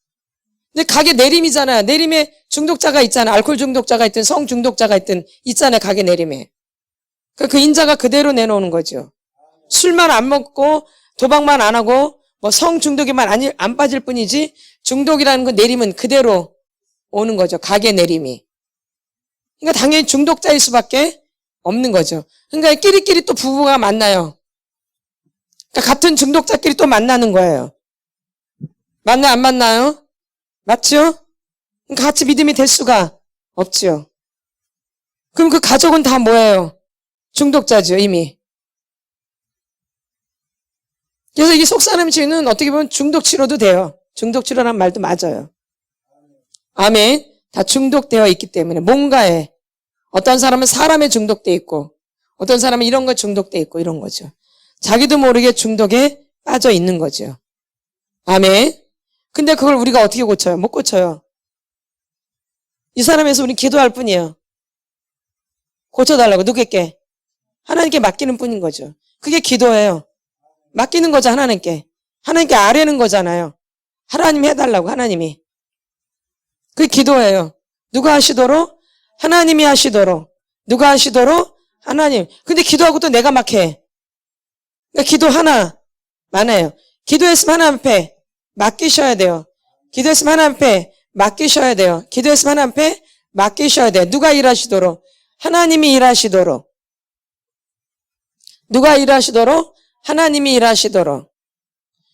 근데 가게 내림이잖아. 내림에 중독자가 있잖아. 알코올 중독자가 있든 성 중독자가 있든 있잖아요. 가게 내림에. 그 인자가 그대로 내놓는 거죠. 술만 안 먹고 도박만 안 하고 뭐 성 중독에만 안 빠질 뿐이지 중독이라는 그 내림은 그대로 오는 거죠. 가게 내림이. 그러니까 당연히 중독자일 수밖에 없는 거죠. 그러니까 끼리끼리 또 부부가 만나요. 그러니까 같은 중독자끼리 또 만나는 거예요. 만나요? 안 만나요? 맞죠? 그러니까 같이 믿음이 될 수가 없죠. 그럼 그 가족은 다 뭐예요? 중독자죠, 이미. 그래서 이게 속사람치유는 어떻게 보면 중독 치료도 돼요. 중독 치료라는 말도 맞아요. 아멘. 다 중독되어 있기 때문에 뭔가에 어떤 사람은 사람에 중독돼 있고 어떤 사람은 이런 거 중독돼 있고 이런 거죠. 자기도 모르게 중독에 빠져 있는 거죠. 아멘. 근데 그걸 우리가 어떻게 고쳐요? 못 고쳐요. 이 사람에서 우리 기도할 뿐이에요. 고쳐달라고. 누구에게? 하나님께 맡기는 뿐인 거죠. 그게 기도예요. 맡기는 거죠. 하나님께. 하나님께 아뢰는 거잖아요. 하나님 해달라고. 하나님이. 그게 기도예요. 누가 하시도록? 하나님이 하시도록. 누가 하시도록? 하나님. 근데 기도하고 또 내가 막 해. 그러니까 기도 하나 많아요. 기도했으면 하나님 앞에 맡기셔야 돼요. 기도했으면 하나님 앞에 맡기셔야 돼요. 기도했으면 하나님 앞에 맡기셔야 돼요. 누가 일하시도록? 하나님이 일하시도록. 누가 일하시도록? 하나님이 일하시도록.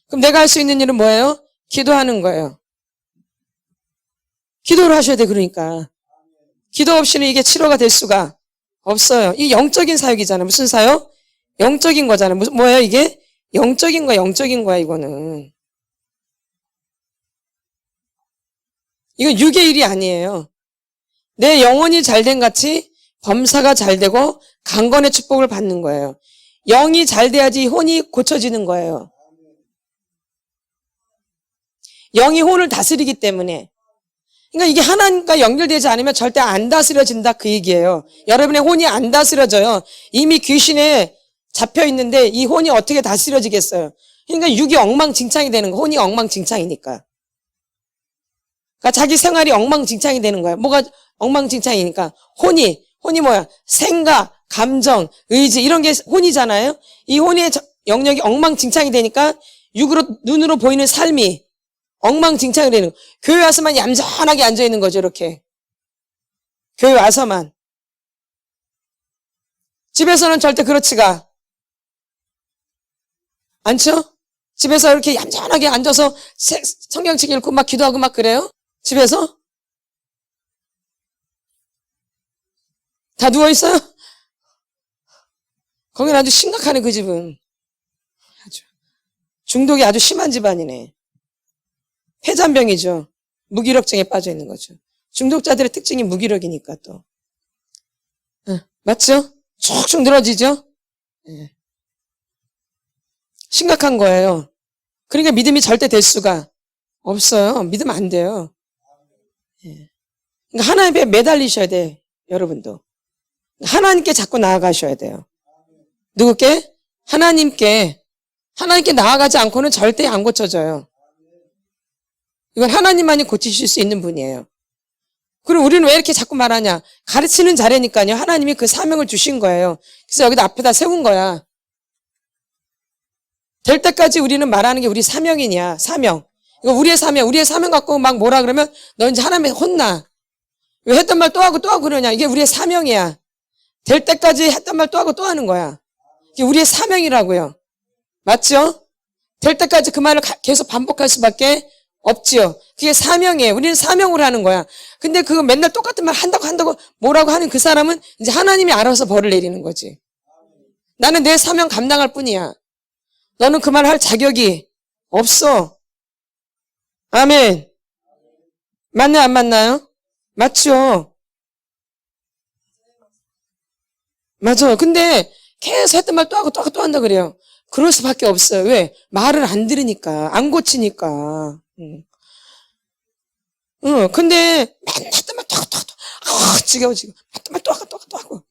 그럼 내가 할 수 있는 일은 뭐예요? 기도하는 거예요. 기도를 하셔야 돼. 그러니까 기도 없이는 이게 치료가 될 수가 없어요. 이 영적인 사역이잖아요. 무슨 사역? 영적인 거잖아요. 뭐예요 이게? 영적인 거야. 영적인 거야 이거는. 이건 육의 일이 아니에요. 내 영혼이 잘된 같이 범사가 잘되고 강건의 축복을 받는 거예요. 영이 잘 돼야지 혼이 고쳐지는 거예요. 영이 혼을 다스리기 때문에. 그러니까 이게 하나님과 연결되지 않으면 절대 안 다스려진다 그 얘기예요. 여러분의 혼이 안 다스려져요. 이미 귀신에 잡혀 있는데 이 혼이 어떻게 다스려지겠어요. 그러니까 육이 엉망진창이 되는 거. 혼이 엉망진창이니까. 그러니까 자기 생활이 엉망진창이 되는 거예요. 뭐가 엉망진창이니까. 혼이 뭐야? 생각, 감정, 의지 이런 게 혼이잖아요. 이 혼의 영역이 엉망진창이 되니까 육으로 눈으로 보이는 삶이 엉망진창이 되는 거예요. 교회 와서만 얌전하게 앉아있는 거죠. 이렇게. 교회 와서만. 집에서는 절대 그렇지가 않죠? 집에서 이렇게 얌전하게 앉아서 성경책 읽고 막 기도하고 막 그래요? 집에서? 다 누워있어요? 거기는 아주 심각하네 그 집은. 아주 중독이 아주 심한 집안이네. 폐잔병이죠. 무기력증에 빠져있는 거죠. 중독자들의 특징이 무기력이니까 또. 맞죠? 쭉쭉 늘어지죠? 심각한 거예요. 그러니까 믿음이 절대 될 수가 없어요. 믿으면 안 돼요. 그러니까 하나님께 매달리셔야 돼. 여러분도. 하나님께 자꾸 나아가셔야 돼요. 누구께? 하나님께. 하나님께 나아가지 않고는 절대 안 고쳐져요. 이건 하나님만이 고치실 수 있는 분이에요. 그리고 우리는 왜 이렇게 자꾸 말하냐? 가르치는 자리니까요. 하나님이 그 사명을 주신 거예요. 그래서 여기다 앞에다 세운 거야. 될 때까지 우리는 말하는 게 우리 사명이냐, 사명. 이거 우리의 사명 갖고 막 뭐라 그러면 너 이제 하나님의 혼나. 왜 했던 말 또 하고 또 하고 그러냐? 이게 우리의 사명이야. 될 때까지 했던 말 또 하고 또 하는 거야. 이게 우리의 사명이라고요. 맞죠? 될 때까지 그 말을 계속 반복할 수밖에 없지요. 그게 사명이에요. 우리는 사명으로 하는 거야. 근데 그거 맨날 똑같은 말 한다고 뭐라고 하는 그 사람은 이제 하나님이 알아서 벌을 내리는 거지. 나는 내 사명 감당할 뿐이야. 너는 그 말 할 자격이 없어. 아멘. 맞나요, 안 맞나요? 맞죠? 맞아요. 근데 계속 했던 말 또 하고 또 하고 또 한다 그래요. 그럴 수밖에 없어요. 왜? 말을 안 들으니까, 안 고치니까. 근데 맨날 했던 말 또 하고 또 하고 지겨워. 했던 말 또 하고 또 하고 또 하고.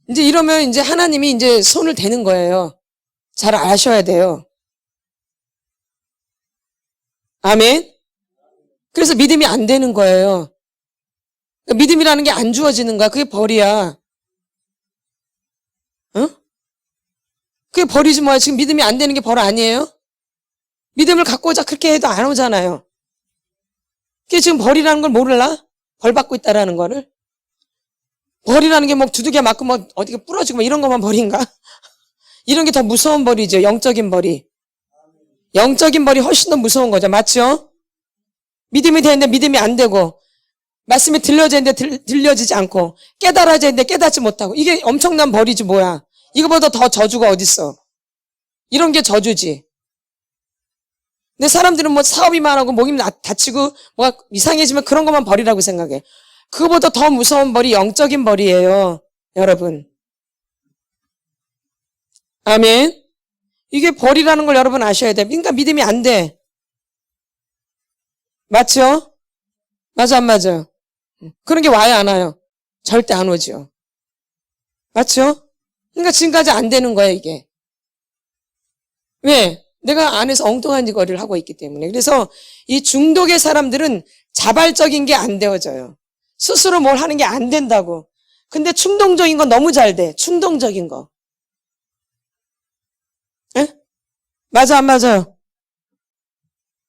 이제 이러면 이제 하나님이 이제 손을 대는 거예요. 잘 아셔야 돼요. 아멘? 그래서 믿음이 안 되는 거예요. 그러니까 믿음이라는 게 안 주어지는 거야. 그게 벌이야. 그게 벌이지 뭐야. 지금 믿음이 안 되는 게 벌 아니에요? 믿음을 갖고 오자 그렇게 해도 안 오잖아요. 그게 지금 벌이라는 걸 모를라? 벌 받고 있다라는 거를? 벌이라는 게 뭐 두들겨 맞고 뭐 어디가 부러지고 뭐 이런 것만 벌인가? 이런 게 더 무서운 벌이죠. 영적인 벌이. 영적인 벌이 훨씬 더 무서운 거죠. 맞죠? 믿음이 되는데 믿음이 안 되고, 말씀이 들려져야 되는데 들려지지 않고, 깨달아야 되는데 깨닫지 못하고, 이게 엄청난 벌이지 뭐야. 이거보다 더 저주가 어딨어. 이런 게 저주지. 근데 사람들은 뭐 사업이 많아고 목이 다치고 뭐가 이상해지면 그런 것만 벌이라고 생각해. 그거보다 더 무서운 벌이 영적인 벌이에요. 여러분. 아멘. 이게 벌이라는 걸 여러분 아셔야 돼. 그러니까 믿음이 안 돼. 맞죠? 맞아, 안 맞아요? 그런 게 와요, 안 와요? 절대 안 오죠. 맞죠? 그러니까 지금까지 안 되는 거야, 이게. 왜? 내가 안에서 엉뚱한 거리를 하고 있기 때문에. 그래서 이 중독의 사람들은 자발적인 게 안 되어져요. 스스로 뭘 하는 게 안 된다고. 근데 충동적인 건 너무 잘 돼. 충동적인 거. 에? 맞아, 안 맞아요?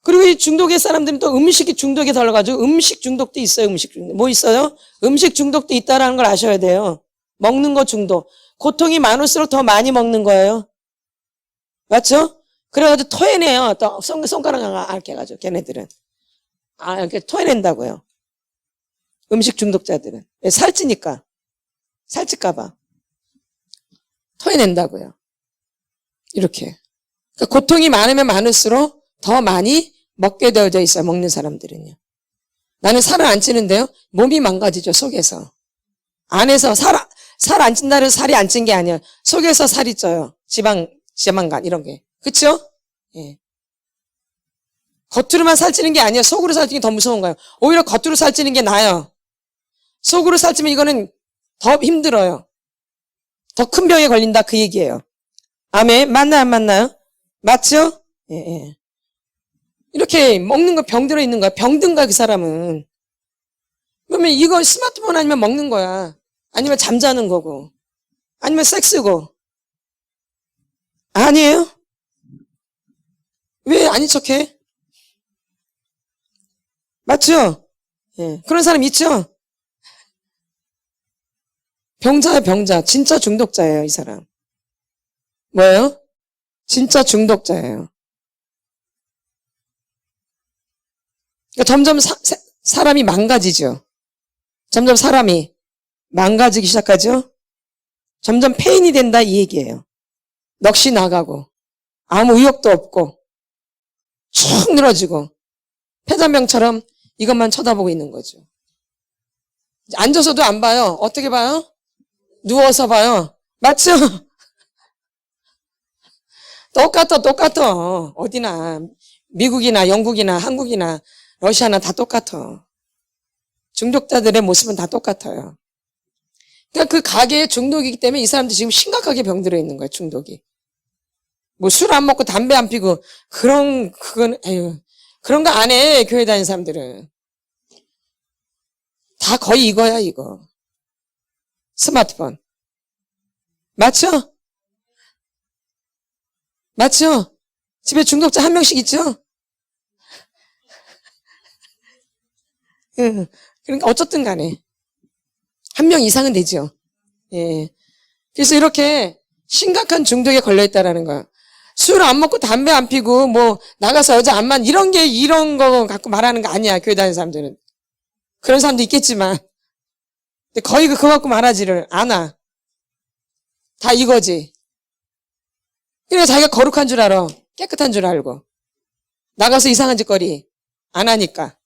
그리고 이 중독의 사람들은 또 음식이 중독에 들어가지고 음식 중독도 있어요, 음식 중독. 뭐 있어요? 음식 중독도 있다는 걸 아셔야 돼요. 먹는 거 중독. 고통이 많을수록 더 많이 먹는 거예요. 맞죠? 그래가지고 토해내요. 또 손가락 이렇게 해가지고 걔네들은. 이렇게 토해낸다고요. 음식 중독자들은. 살찌니까. 살찔까봐. 토해낸다고요. 이렇게. 그러니까 고통이 많으면 많을수록 더 많이 먹게 되어져 있어요. 먹는 사람들은요. 나는 살을 안 찌는데요. 몸이 망가지죠. 속에서. 안에서 살 안 찐다는 살이 안 찐 게 아니에요. 속에서 살이 쪄요. 지방간 이런 게. 그쵸? 예. 겉으로만 살찌는 게 아니에요. 속으로 살찌는 게 더 무서운 거예요. 오히려 겉으로 살찌는 게 나아요. 속으로 살찌면 이거는 더 힘들어요. 더 큰 병에 걸린다 그 얘기예요. 아멘. 맞나요, 안 맞나요? 맞죠? 예, 예. 이렇게 먹는 거 병 들어 있는 거야. 병든가 그 사람은. 그러면 이거 스마트폰 아니면 먹는 거야. 아니면 잠자는 거고. 아니면 섹스고. 아니에요? 왜 아닌 척해? 맞죠? 예. 그런 사람 있죠? 병자야, 병자. 진짜 중독자예요, 이 사람. 뭐예요? 진짜 중독자예요. 그러니까 점점 사람이 망가지죠. 점점 사람이 망가지기 시작하죠. 점점 폐인이 된다 이 얘기예요. 넋이 나가고 아무 의욕도 없고 축 늘어지고 폐잔병처럼 이것만 쳐다보고 있는 거죠. 앉아서도 안 봐요. 어떻게 봐요? 누워서 봐요. 맞죠? 똑같아. 어디나 미국이나 영국이나 한국이나 러시아나 다 똑같아. 중독자들의 모습은 다 똑같아요. 그러니까 그 가게의 중독이기 때문에 이 사람들 지금 심각하게 병들어 있는 거예요. 중독이. 뭐 술 안 먹고 담배 안 피고 그건 에휴 그런 거 안 해. 교회 다니는 사람들은 다 거의 이거야 이거. 스마트폰 맞죠? 맞죠? 집에 중독자 한 명씩 있죠? 그러니까 어쨌든 간에 한 명 이상은 되죠. 예. 그래서 이렇게 심각한 중독에 걸려있다라는 거야. 술 안 먹고 담배 안 피고 뭐 나가서 여자 안 만 이런 거 갖고 말하는 거 아니야. 교회 다니는 사람들은. 그런 사람도 있겠지만 근데 거의 그거 갖고 말하지를 않아. 다 이거지. 그러니까 자기가 거룩한 줄 알아. 깨끗한 줄 알고 나가서 이상한 짓거리 안 하니까.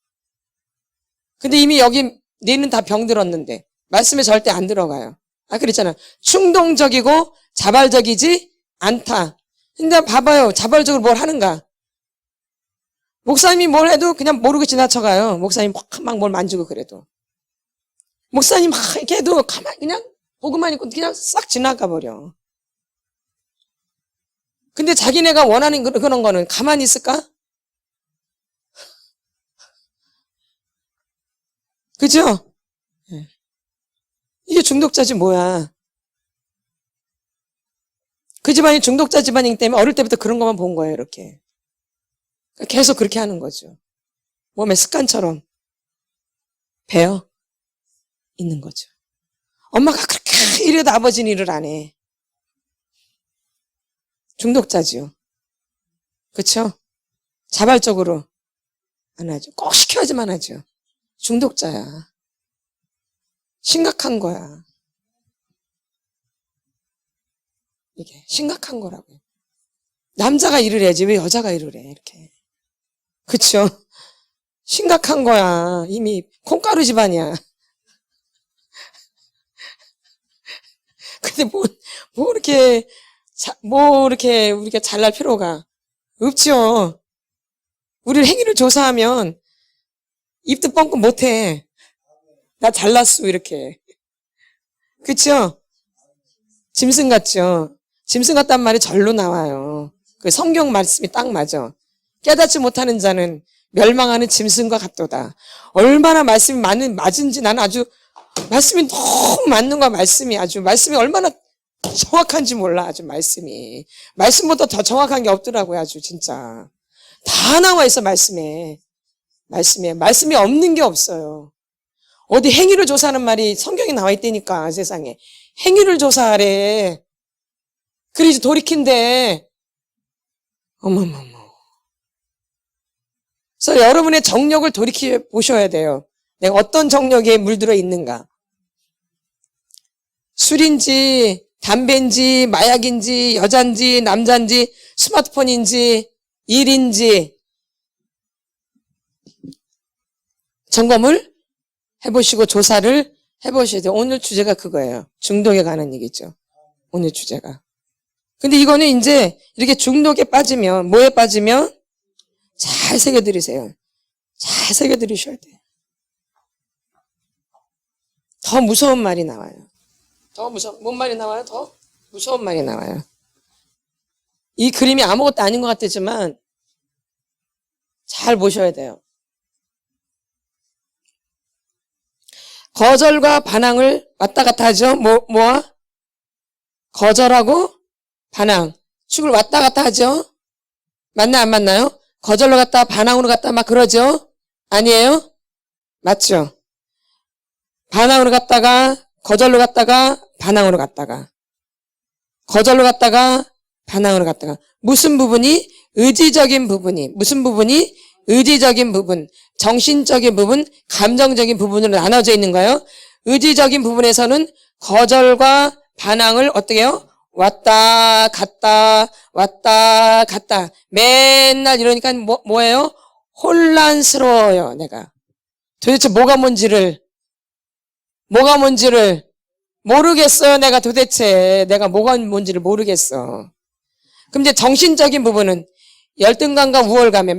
근데 이미 여기 뇌는 다 병들었는데 말씀에 절대 안 들어가요. 그랬잖아. 충동적이고 자발적이지 않다. 근데 봐봐요. 자발적으로 뭘 하는가. 목사님이 뭘 해도 그냥 모르고 지나쳐가요. 목사님 막 뭘 만지고 그래도. 목사님 막 이렇게 해도 가만히 그냥 보고만 있고 그냥 싹 지나가 버려. 근데 자기네가 원하는 그런 거는 가만히 있을까? 그죠? 이게 중독자지 뭐야. 그 집안이 중독자 집안이기 때문에 어릴 때부터 그런 것만 본 거예요. 이렇게. 계속 그렇게 하는 거죠. 몸의 습관처럼 배어 있는 거죠. 엄마가 그렇게 이래도 아버지는 일을 안 해. 중독자지요. 그렇죠? 자발적으로 안 하죠. 꼭 시켜야지만 하죠. 중독자야. 심각한 거야. 이게 심각한 거라고요. 남자가 일을 해야지 왜 여자가 일을 해 이렇게. 그쵸? 심각한 거야. 이미 콩가루 집안이야. 근데 이렇게 우리가 잘날 필요가 없죠. 우리를 행위를 조사하면 입도 뻥끗 못해. 나 잘났어 이렇게. 그쵸? 짐승 같죠? 짐승 같단 말이 절로 나와요. 그 성경 말씀이 딱 맞아. 깨닫지 못하는 자는 멸망하는 짐승과 같도다. 얼마나 말씀이 맞은지 나는 아주 말씀이 너무 맞는 거야. 말씀이 얼마나 정확한지 몰라. 아주 말씀보다 더 정확한 게 없더라고요. 아주 진짜 다 나와 있어. 말씀이 없는 게 없어요. 어디 행위를 조사하는 말이 성경에 나와 있다니까. 세상에 행위를 조사하래. 그래야지 돌이킨대. 어머머머. 그래서 여러분의 정력을 돌이켜 보셔야 돼요. 내가 어떤 정력에 물들어 있는가. 술인지 담배인지 마약인지 여잔지 남잔지 스마트폰인지 일인지 점검을 해보시고 조사를 해보셔야 돼요. 오늘 주제가 그거예요. 중독에 관한 얘기죠. 오늘 주제가. 근데 이거는 이제 이렇게 중독에 빠지면 뭐에 빠지면 잘 새겨들으세요. 잘 새겨들으셔야 돼요. 더 무서운 말이 나와요. 뭔 말이 나와요? 더 무서운 말이 나와요. 이 그림이 아무것도 아닌 것 같지만 잘 보셔야 돼요. 거절과 반항을 왔다 갔다 하죠. 뭐와? 거절하고 반항. 축을 왔다 갔다 하죠. 맞나 안 맞나요? 거절로 갔다 반항으로 갔다 막 그러죠. 아니에요? 맞죠? 반항으로 갔다가 거절로 갔다가 반항으로 갔다가 거절로 갔다가 반항으로 갔다가 무슨 부분이? 의지적인 부분이 무슨 부분이? 의지적인 부분, 정신적인 부분, 감정적인 부분으로 나눠져 있는 거예요. 의지적인 부분에서는 거절과 반항을 어떻게 해요? 왔다 갔다 맨날 이러니까 뭐예요? 혼란스러워요. 내가 도대체 뭐가 뭔지를 모르겠어요. 내가 뭐가 뭔지를 모르겠어. 그럼 이제 정신적인 부분은 열등감과 우월감에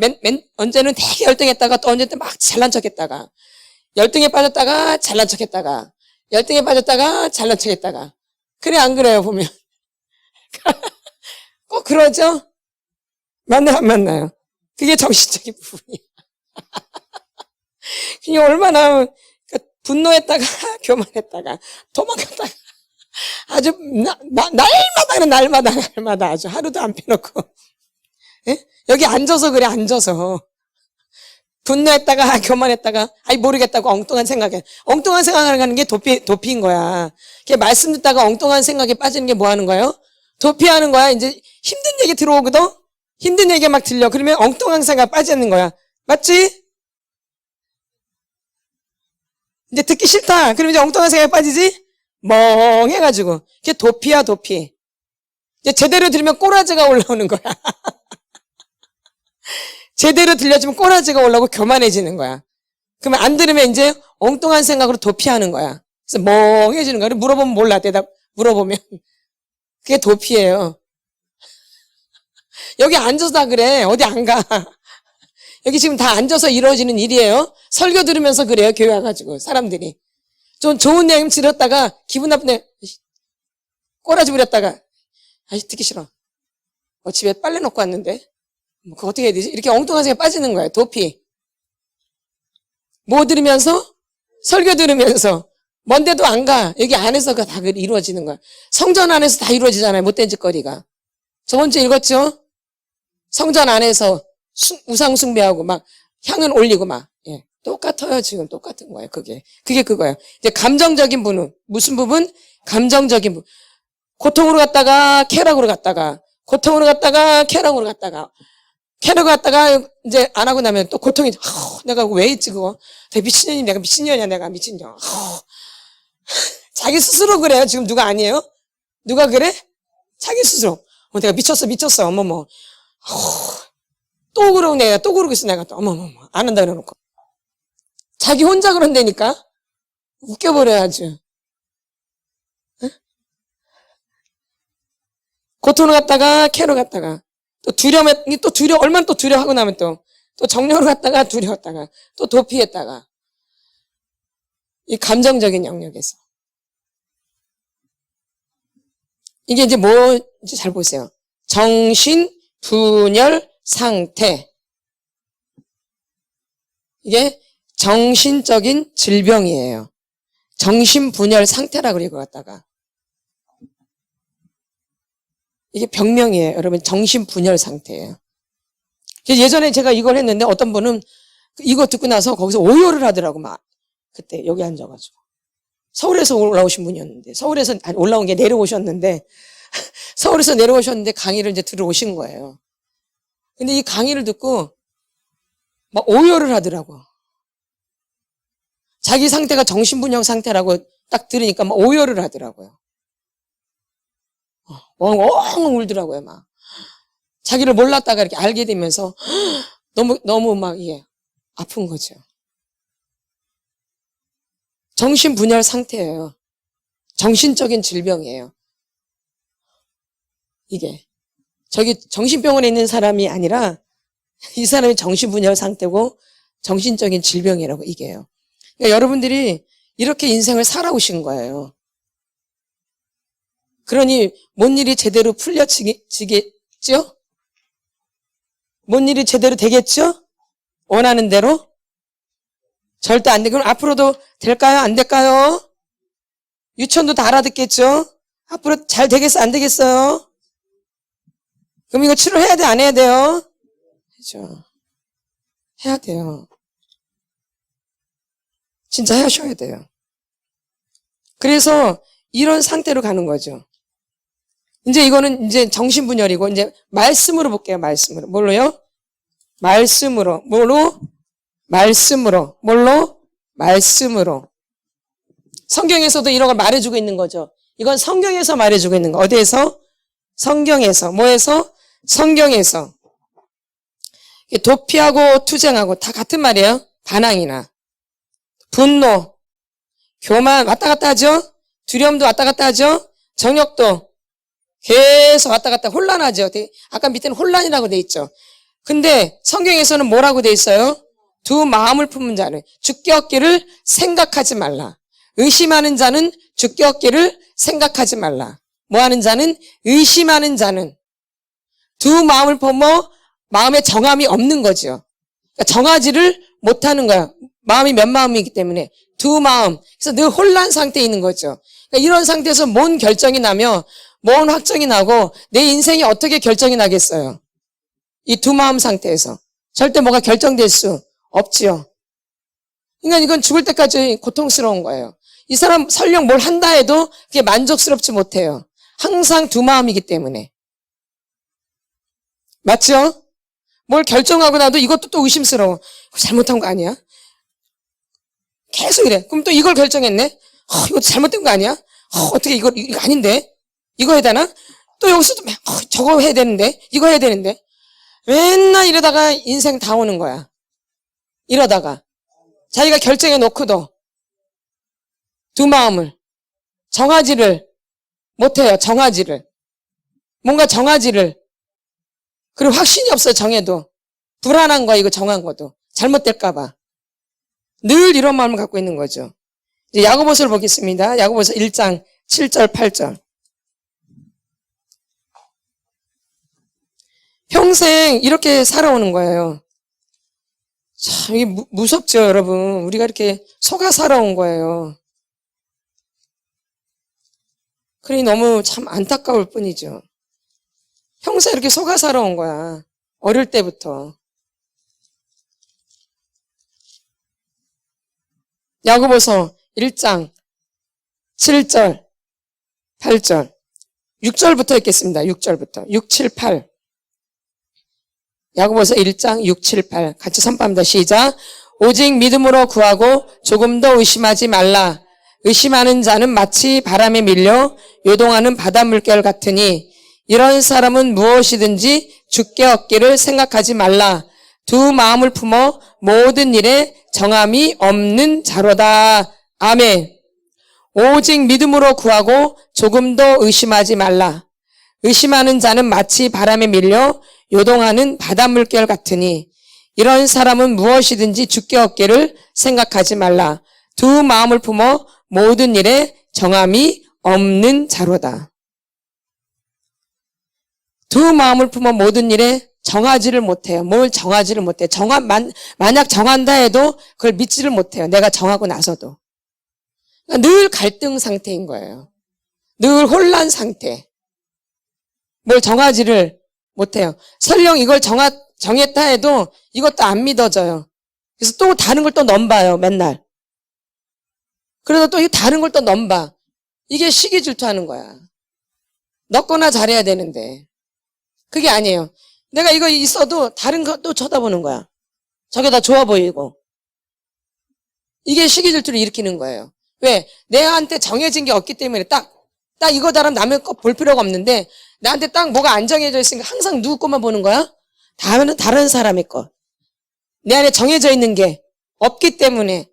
언제는 되게 열등했다가 또 언제는 막 잘난 척했다가 열등에 빠졌다가 잘난 척했다가 열등에 빠졌다가 잘난 척했다가 그래 안 그래요? 보면 그러죠? 만나요, 안 만나요? 그게 정신적인 부분이에요. 그게 얼마나 분노했다가 교만했다가 도망갔다가 아주 날마다 아주 하루도 안 빼놓고 예? 여기 앉아서 그래. 앉아서 분노했다가 교만했다가 모르겠다고 엉뚱한 생각하는 게 도피인 거야. 말씀 듣다가 엉뚱한 생각에 빠지는 게 뭐 하는 거예요? 도피하는 거야. 이제 힘든 얘기 들어오거든? 힘든 얘기 막 들려. 그러면 엉뚱한 생각 빠지는 거야. 맞지? 이제 듣기 싫다. 그럼 이제 엉뚱한 생각에 빠지지? 멍해가지고. 그게 도피야, 도피. 이제 제대로 들으면 꼬라지가 올라오는 거야. 제대로 들려주면 꼬라지가 올라오고 교만해지는 거야. 그러면 안 들으면 이제 엉뚱한 생각으로 도피하는 거야. 그래서 멍해지는 거야. 물어보면 몰라. 물어보면. 그게 도피예요. 여기 앉아서 다 그래. 어디 안 가. 여기 지금 다 앉아서 이루어지는 일이에요. 설교 들으면서 그래요. 교회 와가지고 사람들이. 좀 좋은 내용 들었다가 기분 나쁜데 꼬라지 부렸다가 듣기 싫어. 집에 빨래 놓고 왔는데 그거 어떻게 해야 되지? 이렇게 엉뚱한 생각에 빠지는 거예요. 도피. 뭐 들으면서? 설교 들으면서 먼데도 안 가. 여기 안에서가 다 이루어지는 거야. 성전 안에서 다 이루어지잖아요. 못된 짓거리가. 저번 주에 읽었죠? 성전 안에서 우상 숭배하고 막 향은 올리고 막 똑같아요. 지금 똑같은 거예요. 그게 그거예요. 이제 감정적인 부분. 무슨 부분? 감정적인 부분. 고통으로 갔다가 쾌락으로 갔다가 고통으로 갔다가 쾌락으로 갔다가 이제 안 하고 나면 또 고통이 내가 왜 했지 그거? 내가 미친년이 내가 미친년이야 내가 미친년. 자기 스스로 그래요. 지금 누가 아니에요? 누가 그래? 자기 스스로. 내가 미쳤어. 어머머. 또 그러고 내가 또 그러고 있어 내가 또 어머머 안 한다 그래놓고. 자기 혼자 그런다니까? 웃겨버려야지. 응? 고통으로 갔다가 쾌로 갔다가 또 얼마나 또 두려워하고 나면 또 정령으로 갔다가 두려웠다가 또 도피했다가 이 감정적인 영역에서 이게 이제 뭐인지 잘 보세요. 정신 분열 상태. 이게 정신적인 질병이에요. 정신분열 상태라고 그래요, 그거 갖다가. 이게 병명이에요. 여러분, 정신분열 상태예요. 예전에 제가 이걸 했는데 어떤 분은 이거 듣고 나서 거기서 오열을 하더라고, 막. 그때 여기 앉아가지고. 서울에서 올라오신 분이었는데, 서울에서 올라온 게 내려오셨는데, 서울에서 내려오셨는데 강의를 이제 들어오신 거예요. 근데 이 강의를 듣고 막 오열을 하더라고. 자기 상태가 정신분열 상태라고 딱 들으니까 막 오열을 하더라고요. 엉엉 울더라고요, 막. 자기를 몰랐다가 이렇게 알게 되면서 너무 막 이게 아픈 거죠. 정신분열 상태예요. 정신적인 질병이에요. 이게. 저기 정신병원에 있는 사람이 아니라 이 사람이 정신분열 상태고 정신적인 질병이라고 이게요. 그러니까 여러분들이 이렇게 인생을 살아오신 거예요. 그러니 뭔 일이 제대로 풀려지겠죠? 뭔 일이 제대로 되겠죠? 원하는 대로? 절대 안 돼. 그럼 앞으로도 될까요? 안 될까요? 유치원도 다 알아듣겠죠? 앞으로 잘 되겠어? 안 되겠어요? 그럼 이거 치료해야 돼? 안 해야 돼요? 그죠? 해야 돼요. 진짜 하셔야 돼요. 그래서 이런 상태로 가는 거죠. 이제 이거는 이제 정신분열이고, 이제 말씀으로 볼게요, 말씀으로. 뭘로요? 말씀으로. 뭘로? 말씀으로. 뭘로? 말씀으로. 성경에서도 이런 걸 말해주고 있는 거죠. 이건 성경에서 말해주고 있는 거. 어디에서? 성경에서. 뭐에서? 성경에서. 도피하고 투쟁하고 다 같은 말이에요. 반항이나 분노, 교만 왔다 갔다 하죠. 두려움도 왔다 갔다 하죠. 정욕도 계속 왔다 갔다 혼란하죠. 아까 밑에는 혼란이라고 돼 있죠. 근데 성경에서는 뭐라고 돼 있어요? 두 마음을 품은 자는 주께 얻기를 생각하지 말라. 의심하는 자는 주께 얻기를 생각하지 말라. 뭐하는 자는? 의심하는 자는. 두 마음을 품어 마음에 정함이 없는 거죠. 그러니까 정하지를 못하는 거야. 마음이 몇 마음이기 때문에 두 마음. 그래서 늘 혼란 상태에 있는 거죠. 그러니까 이런 상태에서 뭔 결정이 나며 뭔 확정이 나고 내 인생이 어떻게 결정이 나겠어요. 이 두 마음 상태에서 절대 뭐가 결정될 수 없지요. 그러니까 이건 죽을 때까지 고통스러운 거예요. 이 사람 설령 뭘 한다 해도 그게 만족스럽지 못해요. 항상 두 마음이기 때문에. 맞죠? 뭘 결정하고 나도 이것도 또 의심스러워. 잘못한 거 아니야? 계속 이래. 그럼 또 이걸 결정했네? 이거 잘못된 거 아니야? 어떻게 이거 아닌데? 이거 해야 되나? 또 여기서도 저거 해야 되는데? 이거 해야 되는데? 맨날 이러다가 인생 다 오는 거야. 이러다가. 자기가 결정해 놓고도 두 마음을 정하지를 못해요. 정하지를. 뭔가 정하지를. 그리고 확신이 없어요. 정해도. 불안한 거야. 이거 정한 것도. 잘못될까 봐. 늘 이런 마음을 갖고 있는 거죠. 이제 야고보서를 보겠습니다. 야고보서 1장 7절 8절. 평생 이렇게 살아오는 거예요. 참 이게 무섭죠, 여러분. 우리가 이렇게 속아 살아온 거예요. 그러니 너무 참 안타까울 뿐이죠. 평생 이렇게 속아 살아온 거야. 어릴 때부터. 야고보서 1장 7절 8절 6절부터 읽겠습니다. 6절부터 6, 7, 8 야고보서 1장 6, 7, 8 같이 선포합니다. 시작. 오직 믿음으로 구하고 조금 더 의심하지 말라. 의심하는 자는 마치 바람에 밀려 요동하는 바닷물결 같으니 이런 사람은 무엇이든지 주께 얻기를 생각하지 말라. 두 마음을 품어 모든 일에 정함이 없는 자로다. 아멘. 오직 믿음으로 구하고 조금 더 의심하지 말라. 의심하는 자는 마치 바람에 밀려 요동하는 바닷물결 같으니 이런 사람은 무엇이든지 주께 얻기를 생각하지 말라. 두 마음을 품어 모든 일에 정함이 없는 자로다. 두 마음을 품어 모든 일에 정하지를 못해요. 뭘 정하지를 못해요. 만약 정한다 해도 그걸 믿지를 못해요. 내가 정하고 나서도. 그러니까 늘 갈등 상태인 거예요. 늘 혼란 상태. 뭘 정하지를 못해요. 설령 이걸 정했다 해도 이것도 안 믿어져요. 그래서 또 다른 걸 또 넘봐요, 맨날. 그러다 또 다른 걸 또 넘봐. 이게 시기 질투하는 거야. 넣거나 잘해야 되는데. 그게 아니에요. 내가 이거 있어도 다른 거 또 쳐다보는 거야. 저게 다 좋아 보이고. 이게 시기 질투를 일으키는 거예요. 왜? 내한테 정해진 게 없기 때문에 딱 이거다라면 남의 거 볼 필요가 없는데 나한테 딱 뭐가 안 정해져 있으니까 항상 누구 것만 보는 거야? 다른 사람의 것. 내 안에 정해져 있는 게 없기 때문에.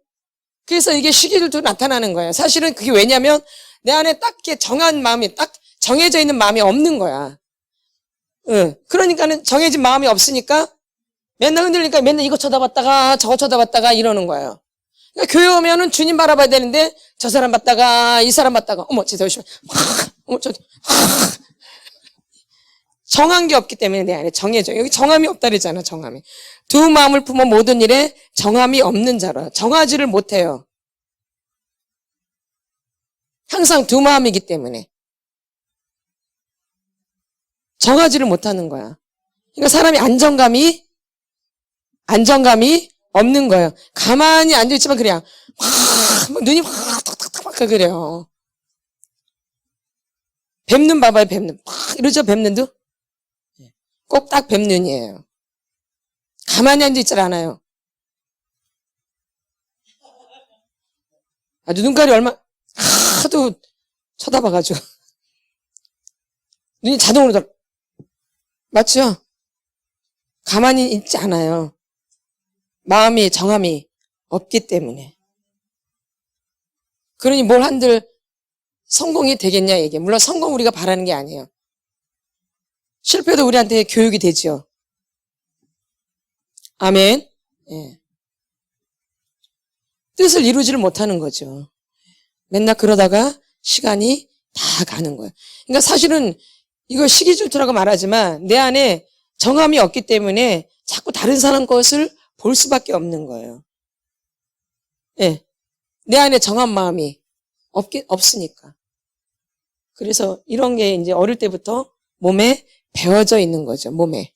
그래서 이게 시기 질투로 나타나는 거예요. 사실은 그게 왜냐면 내 안에 딱 이렇게 정한 마음이 딱 정해져 있는 마음이 없는 거야. 그러니까는 정해진 마음이 없으니까 맨날 흔들리니까 맨날 이거 쳐다봤다가 저거 쳐다봤다가 이러는 거예요. 그러니까 교회 오면은 주님 바라봐야 되는데 저 사람 봤다가 이 사람 봤다가 어머 진짜 열심히 정한 게 없기 때문에 내 안에 정해져. 여기 정함이 없다 그러잖아. 정함이. 두 마음을 품어 모든 일에 정함이 없는 자라. 정하지를 못해요. 항상 두 마음이기 때문에. 정하지를 못하는 거야. 그러니까 사람이 안정감이 없는 거예요. 가만히 앉아있지만 그냥 눈이 확 탁탁탁 그래요. 뱀눈 봐봐요. 뱀눈 이러죠. 뱀눈도 꼭 딱 뱀눈이에요. 가만히 앉아있질 않아요. 아주 눈깔이 하도 쳐다봐가지고 눈이 자동으로 맞죠? 가만히 있지 않아요. 마음이 정함이 없기 때문에. 그러니 뭘 한들 성공이 되겠냐 이게. 물론 성공 우리가 바라는 게 아니에요. 실패도 우리한테 교육이 되죠. 아멘. 예. 뜻을 이루지를 못하는 거죠. 맨날 그러다가 시간이 다 가는 거예요. 그러니까 사실은 이거 시기 질투라고 말하지만 내 안에 정함이 없기 때문에 자꾸 다른 사람 것을 볼 수밖에 없는 거예요. 예. 내 안에 정한 마음이 없으니까. 그래서 이런 게 이제 어릴 때부터 몸에 배어져 있는 거죠. 몸에.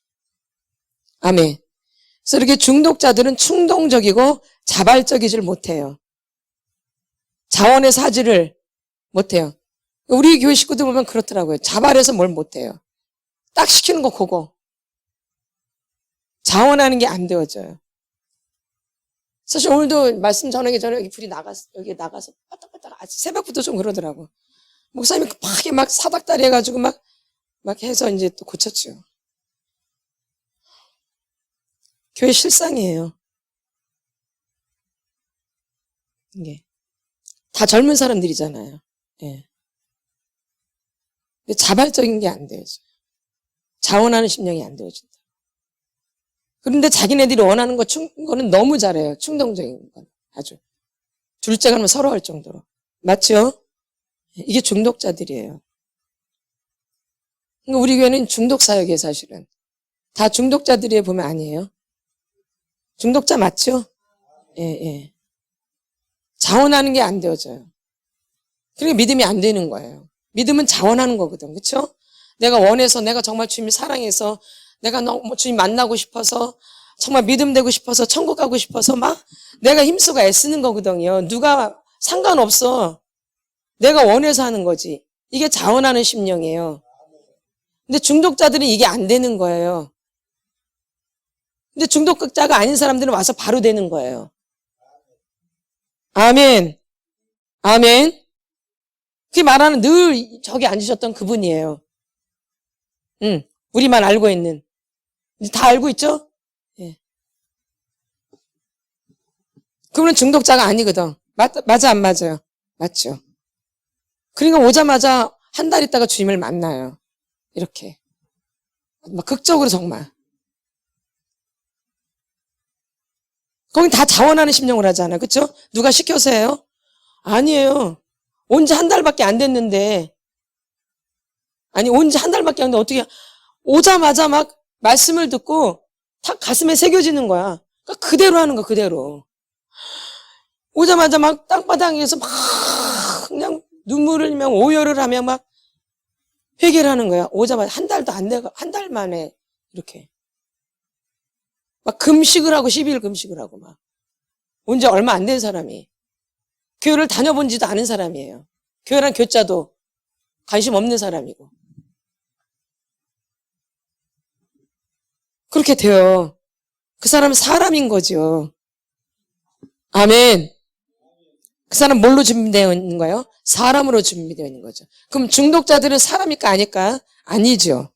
아멘. 그래서 이렇게 중독자들은 충동적이고 자발적이질 못해요. 자원해서 하지를 못해요. 우리 교회 식구들 보면 그렇더라고요. 자발해서 뭘 못해요. 딱 시키는 거 그거. 자원하는 게 안 되어져요. 사실 오늘도 말씀 전하기 전에 여기 불이 여기 나가서 빠딱빠딱 아직 새벽부터 좀 그러더라고. 목사님이 급하게 막 사닥다리 해가지고 막 해서 이제 또 고쳤죠. 교회 실상이에요. 이게. 다 젊은 사람들이잖아요. 예. 근데 자발적인 게 안 되어져요. 자원하는 심령이 안 되어진다. 그런데 자기네들이 원하는 거는 너무 잘해요. 충동적인 건. 아주. 둘째 가면 서로 할 정도로. 맞죠? 이게 중독자들이에요. 그러니까 우리 교회는 중독사역이에요, 사실은. 다 중독자들이 보면 아니에요. 중독자 맞죠? 예, 예. 자원하는 게 안 되어져요. 그러니까 믿음이 안 되는 거예요. 믿음은 자원하는 거거든. 그렇죠? 내가 원해서, 내가 정말 주님을 사랑해서, 내가 너무 주님 만나고 싶어서, 정말 믿음 되고 싶어서, 천국 가고 싶어서 막 내가 힘쓰고 애쓰는 거거든요. 누가 상관없어. 내가 원해서 하는 거지. 이게 자원하는 심령이에요. 근데 중독자들은 이게 안 되는 거예요. 근데 중독자가 아닌 사람들은 와서 바로 되는 거예요. 아멘. 아멘. 그게 말하는 늘 저기 앉으셨던 그분이에요. 우리만 알고 있는. 다 알고 있죠? 예. 그분은 중독자가 아니거든. 맞아, 안 맞아요? 맞죠. 그러니까 오자마자 한 달 있다가 주님을 만나요. 이렇게. 막 극적으로 정말. 거긴 다 자원하는 심령을 하잖아요. 그렇죠? 누가 시켜서 해요? 아니에요. 온 지 한 달밖에 안 됐는데. 아니, 온 지 한 달밖에 안 됐는데 어떻게 오자마자 막 말씀을 듣고 탁 가슴에 새겨지는 거야. 그러니까 그대로 하는 거야, 그대로. 오자마자 막 땅바닥에서 막 그냥 눈물을 흘리며 오열을 하며 막 회개를 하는 거야. 오자마자 한 달도 안 돼가, 한 달 만에 이렇게. 막 금식을 하고 12일 금식을 하고 막. 온 지 얼마 안 된 사람이. 교회를 다녀본 지도 않은 사람이에요. 교회란 교자도 관심 없는 사람이고. 그렇게 돼요. 그 사람은 사람인 거죠. 아멘. 그 사람 뭘로 준비되어 있는 거예요? 사람으로 준비되어 있는 거죠. 그럼 중독자들은 사람일까 아닐까? 아니죠.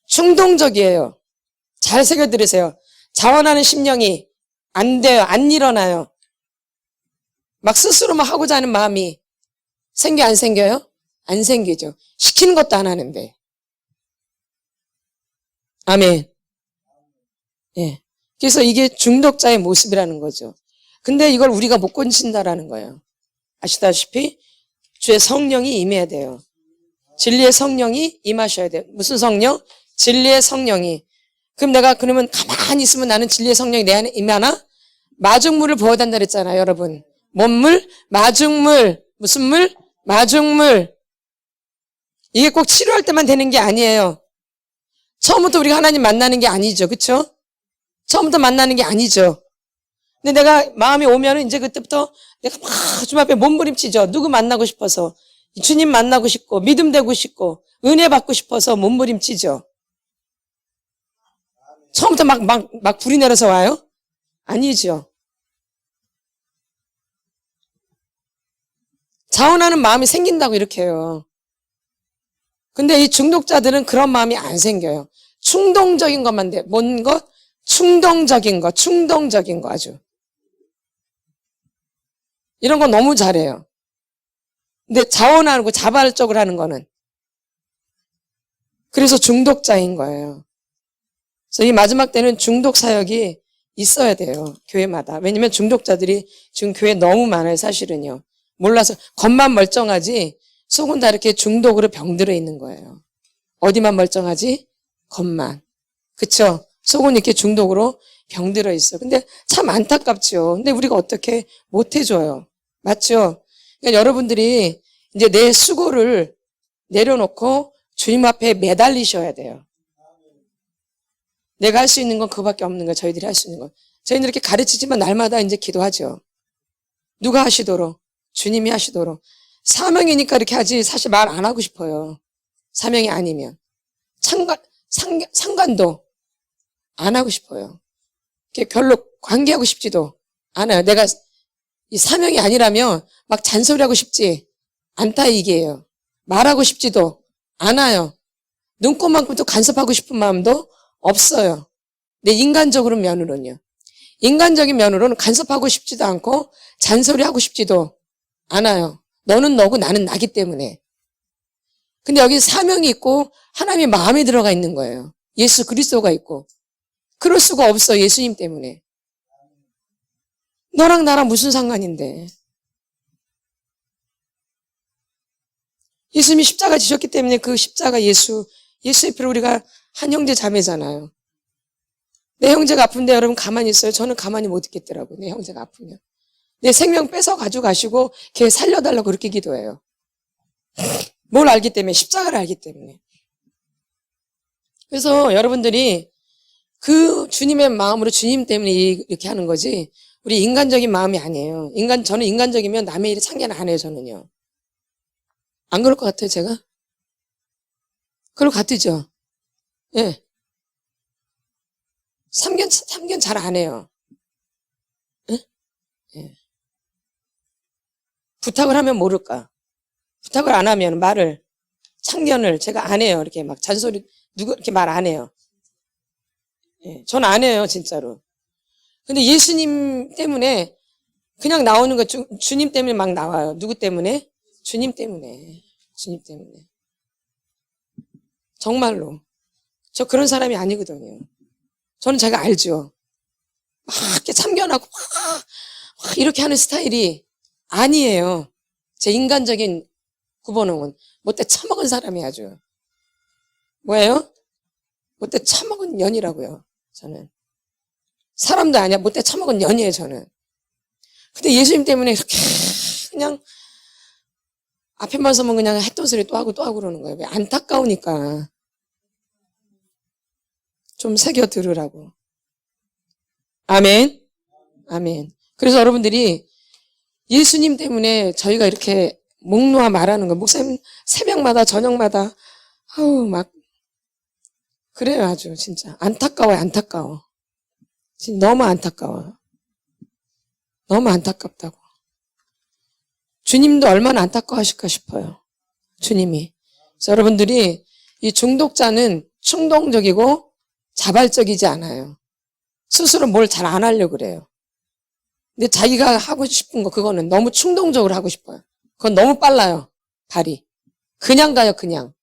충동적이에요. 잘 새겨 들으세요. 자원하는 심령이 안 돼요. 안 일어나요. 막 스스로 막 하고자 하는 마음이 생겨 안 생겨요? 안 생기죠. 시키는 것도 안 하는데. 아멘. 예. 그래서 이게 중독자의 모습이라는 거죠. 근데 이걸 우리가 못 고친다라는 거예요. 아시다시피 주의 성령이 임해야 돼요. 진리의 성령이 임하셔야 돼요. 무슨 성령? 진리의 성령이. 그럼 내가 그러면 가만히 있으면 나는 진리의 성령이 내 안에 임하나? 마중물을 부어야 된다 그랬잖아요, 여러분. 뭔 물? 마중물. 무슨 물? 마중물. 이게 꼭 치료할 때만 되는 게 아니에요. 처음부터 우리가 하나님 만나는 게 아니죠. 그쵸? 처음부터 만나는 게 아니죠. 근데 내가 마음이 오면은 이제 그때부터 내가 막 주님 앞에 몸부림치죠. 누구 만나고 싶어서. 주님 만나고 싶고, 믿음 되고 싶고, 은혜 받고 싶어서 몸부림치죠. 처음부터 막 불이 내려서 와요? 아니죠. 자원하는 마음이 생긴다고 이렇게 해요. 근데 이 중독자들은 그런 마음이 안 생겨요. 충동적인 것만 돼. 뭔 것? 충동적인 거 아주. 이런 거 너무 잘해요. 근데 자원하고 자발적으로 하는 거는. 그래서 중독자인 거예요. 그래서 이 마지막 때는 중독 사역이 있어야 돼요. 교회마다. 왜냐면 중독자들이 지금 교회에 너무 많아요, 사실은요. 몰라서 겉만 멀쩡하지 속은 다 이렇게 중독으로 병들어 있는 거예요. 어디만 멀쩡하지? 겉만. 그쵸? 속은 이렇게 중독으로 병들어 있어. 근데 참 안타깝죠. 근데 우리가 어떻게 못 해줘요. 맞죠? 그러니까 여러분들이 이제 내 수고를 내려놓고 주님 앞에 매달리셔야 돼요. 내가 할 수 있는 건 그거밖에 없는 거예요. 저희들이 할 수 있는 건. 저희는 이렇게 가르치지만 날마다 이제 기도하죠. 누가 하시도록? 주님이 하시도록. 사명이니까 이렇게 하지 사실 말 안 하고 싶어요. 사명이 아니면. 상관도 안 하고 싶어요. 별로 관계하고 싶지도 않아요. 내가 이 사명이 아니라면 막 잔소리하고 싶지 않다 이게요. 말하고 싶지도 않아요. 눈꽃만큼도 간섭하고 싶은 마음도 없어요. 내 인간적으로 면으로는요. 인간적인 면으로는 간섭하고 싶지도 않고 잔소리하고 싶지도 않아요. 너는 너고 나는 나기 때문에. 근데 여기 사명이 있고 하나님의 마음에 들어가 있는 거예요. 예수 그리스도가 있고. 그럴 수가 없어. 예수님 때문에. 너랑 나랑 무슨 상관인데. 예수님이 십자가 지셨기 때문에 그 십자가 예수의 피로 우리가 한 형제 자매잖아요. 내 형제가 아픈데 여러분 가만히 있어요. 저는 가만히 못 있겠더라고요. 내 형제가 아프면. 내 생명 뺏어 가져가시고 걔 살려달라고 그렇게 기도해요. 뭘 알기 때문에? 십자가를 알기 때문에. 그래서 여러분들이 그 주님의 마음으로 주님 때문에 이렇게 하는 거지 우리 인간적인 마음이 아니에요. 저는 인간적이면 남의 일에 참견 안 해요. 저는요. 안 그럴 것 같아요. 제가? 그럴 것 같으죠? 예. 참견 잘 안 해요. 예? 예. 부탁을 하면 모를까? 부탁을 안 하면 참견을 제가 안 해요. 이렇게 막 잔소리, 이렇게 말 안 해요. 예. 전 안 해요, 진짜로. 근데 예수님 때문에 그냥 나오는 거 주님 때문에 막 나와요. 누구 때문에? 주님 때문에. 주님 때문에. 정말로. 저 그런 사람이 아니거든요. 저는 제가 알죠. 막 이렇게 참견하고 막 이렇게 하는 스타일이 아니에요. 제 인간적인 구본은 못돼 처먹은 사람이 아주. 뭐예요? 못돼 처먹은 년이라고요. 저는. 사람도 아니야. 못돼 처먹은 년이에요. 저는. 근데 예수님 때문에 이렇게 그냥 앞에만 서면 그냥 했던 소리 또 하고 그러는 거예요. 왜? 안타까우니까. 좀 새겨 들으라고. 아멘. 아멘. 그래서 여러분들이 예수님 때문에 저희가 이렇게 목 놓아 말하는 거, 목사님 새벽마다 저녁마다 막 그래요. 아주 진짜 안타까워요. 안타까워. 진짜 너무 안타까워요. 너무 안타깝다고. 주님도 얼마나 안타까워하실까 싶어요. 주님이. 그래서 여러분들이 이 중독자는 충동적이고 자발적이지 않아요. 스스로 뭘 잘 안 하려고 그래요. 근데 자기가 하고 싶은 거 그거는 너무 충동적으로 하고 싶어요. 그건 너무 빨라요. 발이. 그냥 가요. 그냥.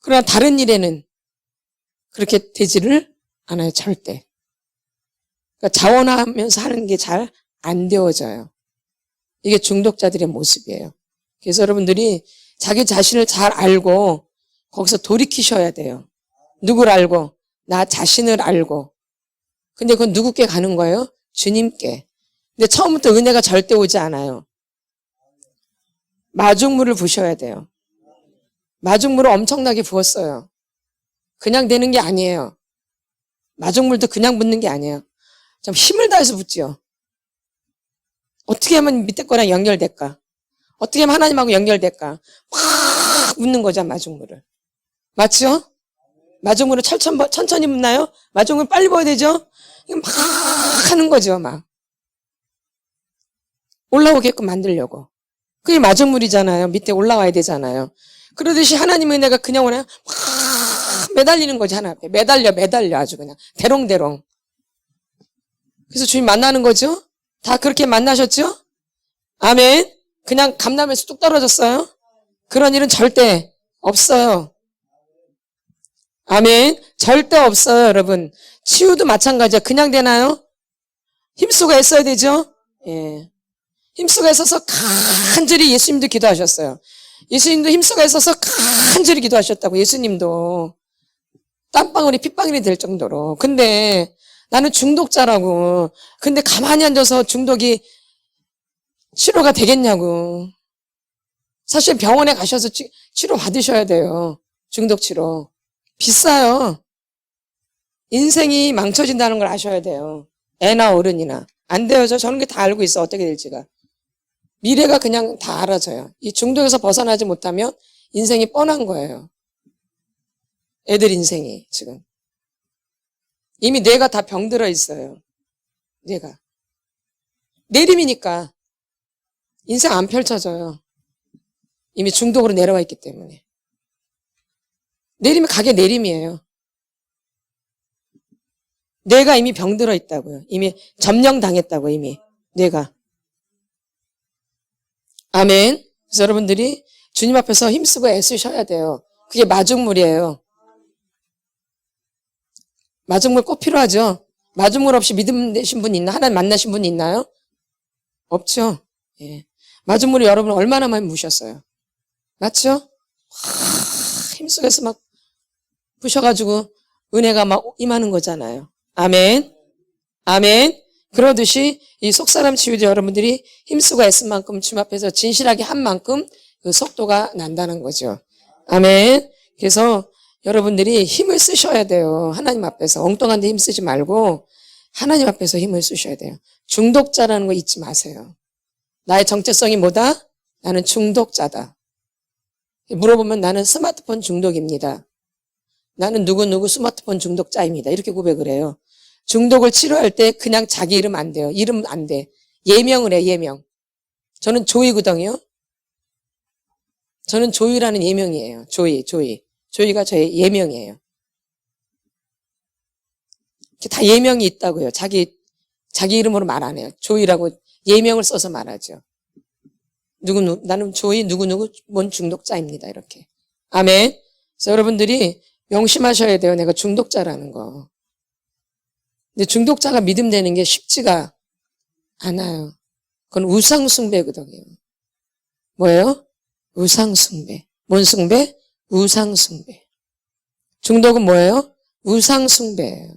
그러나 다른 일에는 그렇게 되지를 않아요. 절대. 그러니까 자원하면서 하는 게 잘 안 되어져요. 이게 중독자들의 모습이에요. 그래서 여러분들이 자기 자신을 잘 알고 거기서 돌이키셔야 돼요. 누굴 알고? 나 자신을 알고. 근데 그건 누구께 가는 거예요? 주님께. 근데 처음부터 은혜가 절대 오지 않아요. 마중물을 부셔야 돼요. 마중물을 엄청나게 부었어요. 그냥 되는 게 아니에요. 마중물도 그냥 붓는 게 아니에요. 좀 힘을 다해서 붓지요. 어떻게 하면 밑에 거랑 연결될까? 어떻게 하면 하나님하고 연결될까? 막 붓는 거죠, 마중물을. 맞죠? 마중물을 천천히 붓나요? 마중물 빨리 부어야 되죠? 이거 막 하는 거죠, 막. 올라오게끔 만들려고. 그게 마중물이잖아요. 밑에 올라와야 되잖아요. 그러듯이 하나님의 은혜가 그냥 오나요? 막 매달리는 거지, 하나 앞에. 매달려 아주 그냥. 대롱대롱. 그래서 주님 만나는 거죠? 다 그렇게 만나셨죠? 아멘. 그냥 감남에서 뚝 떨어졌어요? 그런 일은 절대 없어요. 아멘. 절대 없어요, 여러분. 치유도 마찬가지야. 그냥 되나요? 힘쓰고 애써야 되죠? 예. 힘쓰고 애써서 간절히 예수님도 기도하셨어요. 예수님도 힘쓰가 있어서 간절히 기도하셨다고. 예수님도 땀방울이 핏방울이 될 정도로. 근데 나는 중독자라고. 근데 가만히 앉아서 중독이 치료가 되겠냐고. 사실 병원에 가셔서 치료 받으셔야 돼요. 중독 치료. 비싸요. 인생이 망쳐진다는 걸 아셔야 돼요. 애나 어른이나. 안 돼요. 저는 게 다 알고 있어. 어떻게 될지가. 미래가 그냥 다 알아져요. 이 중독에서 벗어나지 못하면 인생이 뻔한 거예요. 애들 인생이 지금. 이미 뇌가 다 병들어 있어요. 뇌가. 내림이니까 인생 안 펼쳐져요. 이미 중독으로 내려와 있기 때문에. 내림이 가게 내림이에요. 뇌가 이미 병들어 있다고요. 이미 점령당했다고 이미 뇌가. 아멘. 그래서 여러분들이 주님 앞에서 힘쓰고 애쓰셔야 돼요. 그게 마중물이에요. 마중물 꼭 필요하죠. 마중물 없이 믿음 되신 분 있나? 하나님 만나신 분 있나요? 없죠. 예. 마중물이 여러분 얼마나 많이 무셨어요. 맞죠? 힘쓰고 해서 막 부셔가지고 은혜가 막 임하는 거잖아요. 아멘. 아멘. 그러듯이 이 속사람 치유도 여러분들이 힘쓰고 애쓴 만큼 주님 앞에서 진실하게 한 만큼 그 속도가 난다는 거죠. 아멘. 그래서 여러분들이 힘을 쓰셔야 돼요. 하나님 앞에서 엉뚱한 데 힘 쓰지 말고 하나님 앞에서 힘을 쓰셔야 돼요. 중독자라는 거 잊지 마세요. 나의 정체성이 뭐다? 나는 중독자다. 물어보면 나는 스마트폰 중독입니다. 나는 누구누구 스마트폰 중독자입니다. 이렇게 고백을 해요. 중독을 치료할 때 그냥 자기 이름 안 돼요. 이름 안 돼. 예명을 해, 예명. 저는 조이거든요. 저는 조이라는 예명이에요. 조이. 조이가 저의 예명이에요. 다 예명이 있다고요. 자기 이름으로 말 안 해요. 조이라고 예명을 써서 말하죠. 나는 조이 누구누구 뭔 중독자입니다. 이렇게. 아멘. 그래서 여러분들이 명심하셔야 돼요. 내가 중독자라는 거. 근데 중독자가 믿음되는 게 쉽지가 않아요. 그건 우상숭배거든요. 뭐예요? 우상숭배. 뭔 숭배? 우상숭배. 중독은 뭐예요? 우상숭배예요.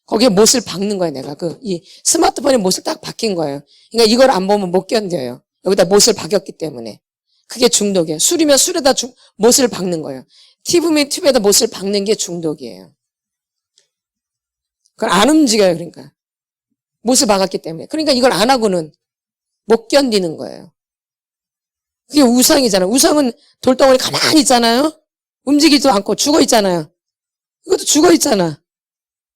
거기에 못을 박는 거예요, 내가. 이 스마트폰에 못을 딱 박힌 거예요. 그러니까 이걸 안 보면 못 견뎌요. 여기다 못을 박였기 때문에. 그게 중독이에요. 술이면 술에다 못을 박는 거예요. TV면 TV에다 못을 박는 게 중독이에요. 그걸 안 움직여요, 그러니까. 못을 박았기 때문에. 그러니까 이걸 안 하고는 못 견디는 거예요. 그게 우상이잖아요. 우상은 돌덩어리 가만히 있잖아요. 움직이지도 않고 죽어 있잖아요. 이것도 죽어 있잖아.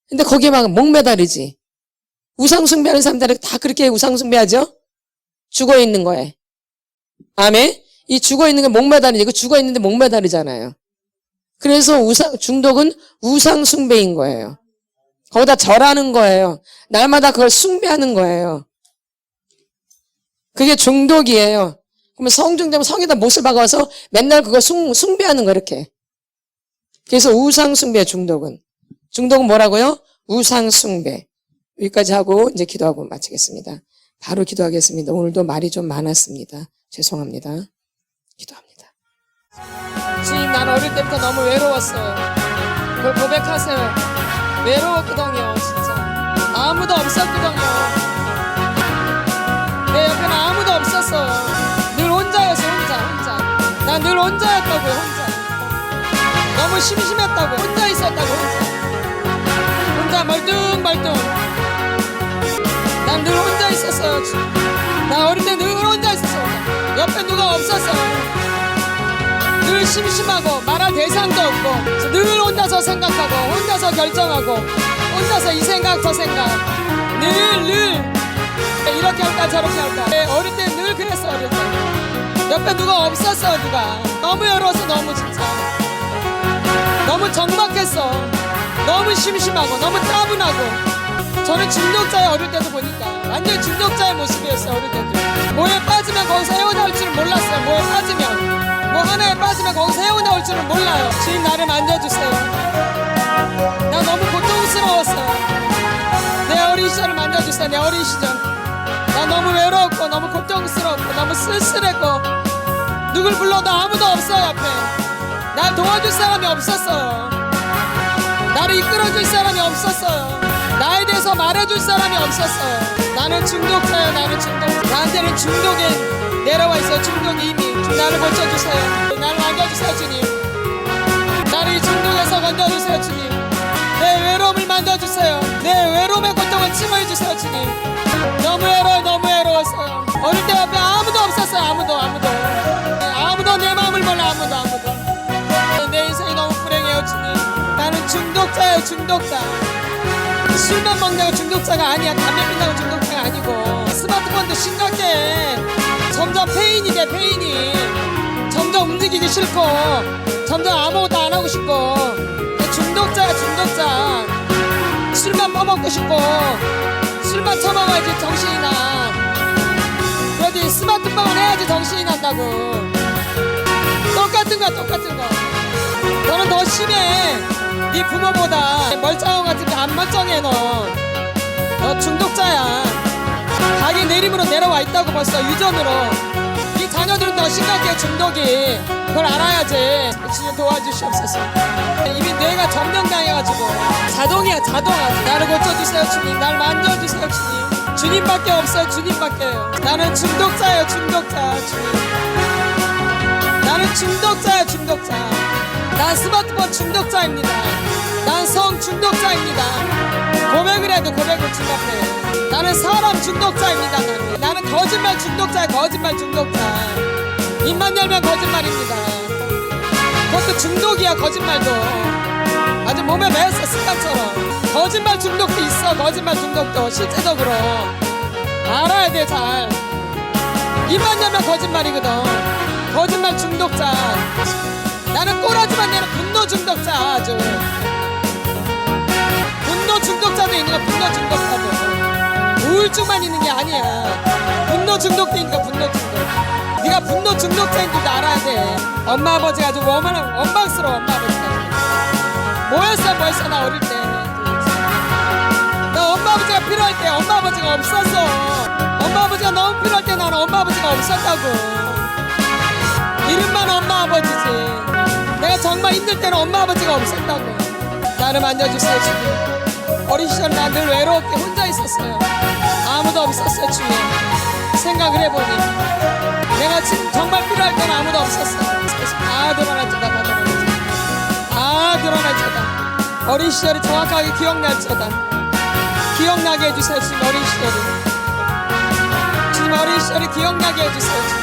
근데 거기에 막 목매달리지. 우상 숭배하는 사람들은 다 그렇게 우상 숭배하죠? 죽어 있는 거에. 아멘? 이 죽어 있는 게 목매달리지. 그 죽어 있는데 목매달리잖아요. 그래서 중독은 우상 숭배인 거예요. 거기다 절하는 거예요. 날마다 그걸 숭배하는 거예요. 그게 중독이에요. 그러면 성중되면 성에다 못을 박아서 맨날 그걸 숭배하는 거 이렇게. 그래서 우상 숭배 중독은. 중독은 뭐라고요? 우상 숭배. 여기까지 하고 이제 기도하고 마치겠습니다. 바로 기도하겠습니다. 오늘도 말이 좀 많았습니다. 죄송합니다. 기도합니다. 주님, 난 어릴 때부터 너무 외로웠어요. 그걸 고백하세요. 외로웠거든요, 진짜. 아무도 없었거든요. 내 옆에는 아무도 없었어요. 늘 혼자였어, 혼자. 난 늘 혼자였다고요, 혼자. 너무 심심했다고요, 혼자 있었다고, 혼자 멀뚱멀뚱. 난 늘 혼자 있었어요. 나 어릴 때 늘 혼자 있었어요. 옆에 누가 없었어요. 늘 심심하고 말할 대상도 없고 늘 혼자서 생각하고 혼자서 결정하고 혼자서 이 생각 저 생각 늘 이렇게 할까 저렇게 할까. 어릴 때 늘 그랬어. 어릴 때 옆에 누가 없었어. 누가 너무 외로워서 너무 진짜 너무 적막했어. 너무 심심하고 너무 따분하고. 저는 중독자의 어릴 때도 보니까 완전 중독자의 모습이었어요. 어릴 때도 뭐에 빠지면 거기서 헤어나올 줄은 몰랐어요. 뭐에 빠지면 뭐 하나에 빠지면 거기서 헤어나올 줄은 몰라요. 주님, 나를 만져주세요. 나 너무 고통스러웠어요. 내 어린 시절을 만져주세요. 내 어린 시절 나 너무 외로웠고 너무 고통스럽고 너무 쓸쓸했고 누굴 불러도 아무도 없어요. 앞에 날 도와줄 사람이 없었어요. 나를 이끌어줄 사람이 없었어요. 나에 대해서 말해줄 사람이 없었어요. 나는 중독자예요. 나는 중독자. 나한테는 중독에 내려와 있어요. 중독이 이미. 나를 고쳐주세요. 나를 만져주세요 주님. 나를 이 중독에서 건져주세요 주님. 내 외로움을 만져주세요. 내 외로움의 고통을 치료해주세요 주님. 너무 외로워요. 너무 외로웠어요. 어릴 때 옆에 아무도 없었어요. 아무도 내 마음을 몰라. 아무도 내 인생이 너무 불행해요 주님. 나는 중독자예요. 중독자. 술만 먹는다고 중독자가 아니야. 담배 핀다고 중독자가 아니고. 스마트폰도 심각해. 점점 페인이 돼. 페인이 점점 움직이기 싫고 점점 아무것도 안 하고 싶고. 중독자야. 중독자. 술만 퍼먹고 싶고 술만 처먹어야지 정신이 나. 그러지 스마트폰만 해야지 정신이 난다고. 똑같은 거. 너는 더 심해. 네 부모보다 멀쩡한 것 같은데 안 멀쩡해. 너 중독자야. 가게 내림으로 내려와 있다고. 벌써 유전으로. 네 자녀들은 더 심각해. 중독이. 그걸 알아야지. 주님 도와주시옵소서. 이미 뇌가 점령당해가지고 자동이야. 나를 고쳐주세요 주님. 날 만져주세요 주님. 주님밖에 없어요. 주님밖에요. 나는 중독자예요. 중독자 주님. 나는 중독자예요. 중독자. 난 스마트폰 중독자입니다. 난 성 중독자입니다. 고백을 해도 고백을 중독해요. 나는 사람 중독자입니다. 나는 거짓말 중독자야. 거짓말 중독자. 입만 열면 거짓말입니다. 그것도 중독이야. 거짓말도 아주 몸에 배었어. 습관처럼. 거짓말 중독도 있어. 거짓말 중독도 실제적으로 알아야 돼. 잘. 입만 열면 거짓말이거든. 거짓말 중독자. 나는 꼬라지만 내는 분노 중독자. 아주 분노 중독자도 있는 거야. 분노 중독자도. 우울증만 있는 게 아니야. 분노 중독도 있는 거야. 분노 중독. 네가 분노 중독자인 줄도 알아야 돼. 엄마 아버지가 아주 원망스러워. 엄마 아버지가 뭐였어 나 어릴 때. 나 엄마 아버지가 필요할 때 엄마 아버지가 없었어. 엄마 아버지가 너무 필요할 때 나는 엄마 아버지가 없었다고. 이름만 엄마 아버지지. 내가 정말 힘들 때는 엄마 아버지가 없었다고. 나를 만져주세요 주님. 어린 시절 난 늘 외롭게 혼자 있었어요. 아무도 없었어요 주님. 생각을 해보니 내가 지금 정말 필요할 때는 아무도 없었어요. 드러날 저다. 어린 시절이 정확하게 기억날 저다. 기억나게 해주세요 주님. 어린 시절이 주님. 어린 시절이 기억나게 해주세요 주님.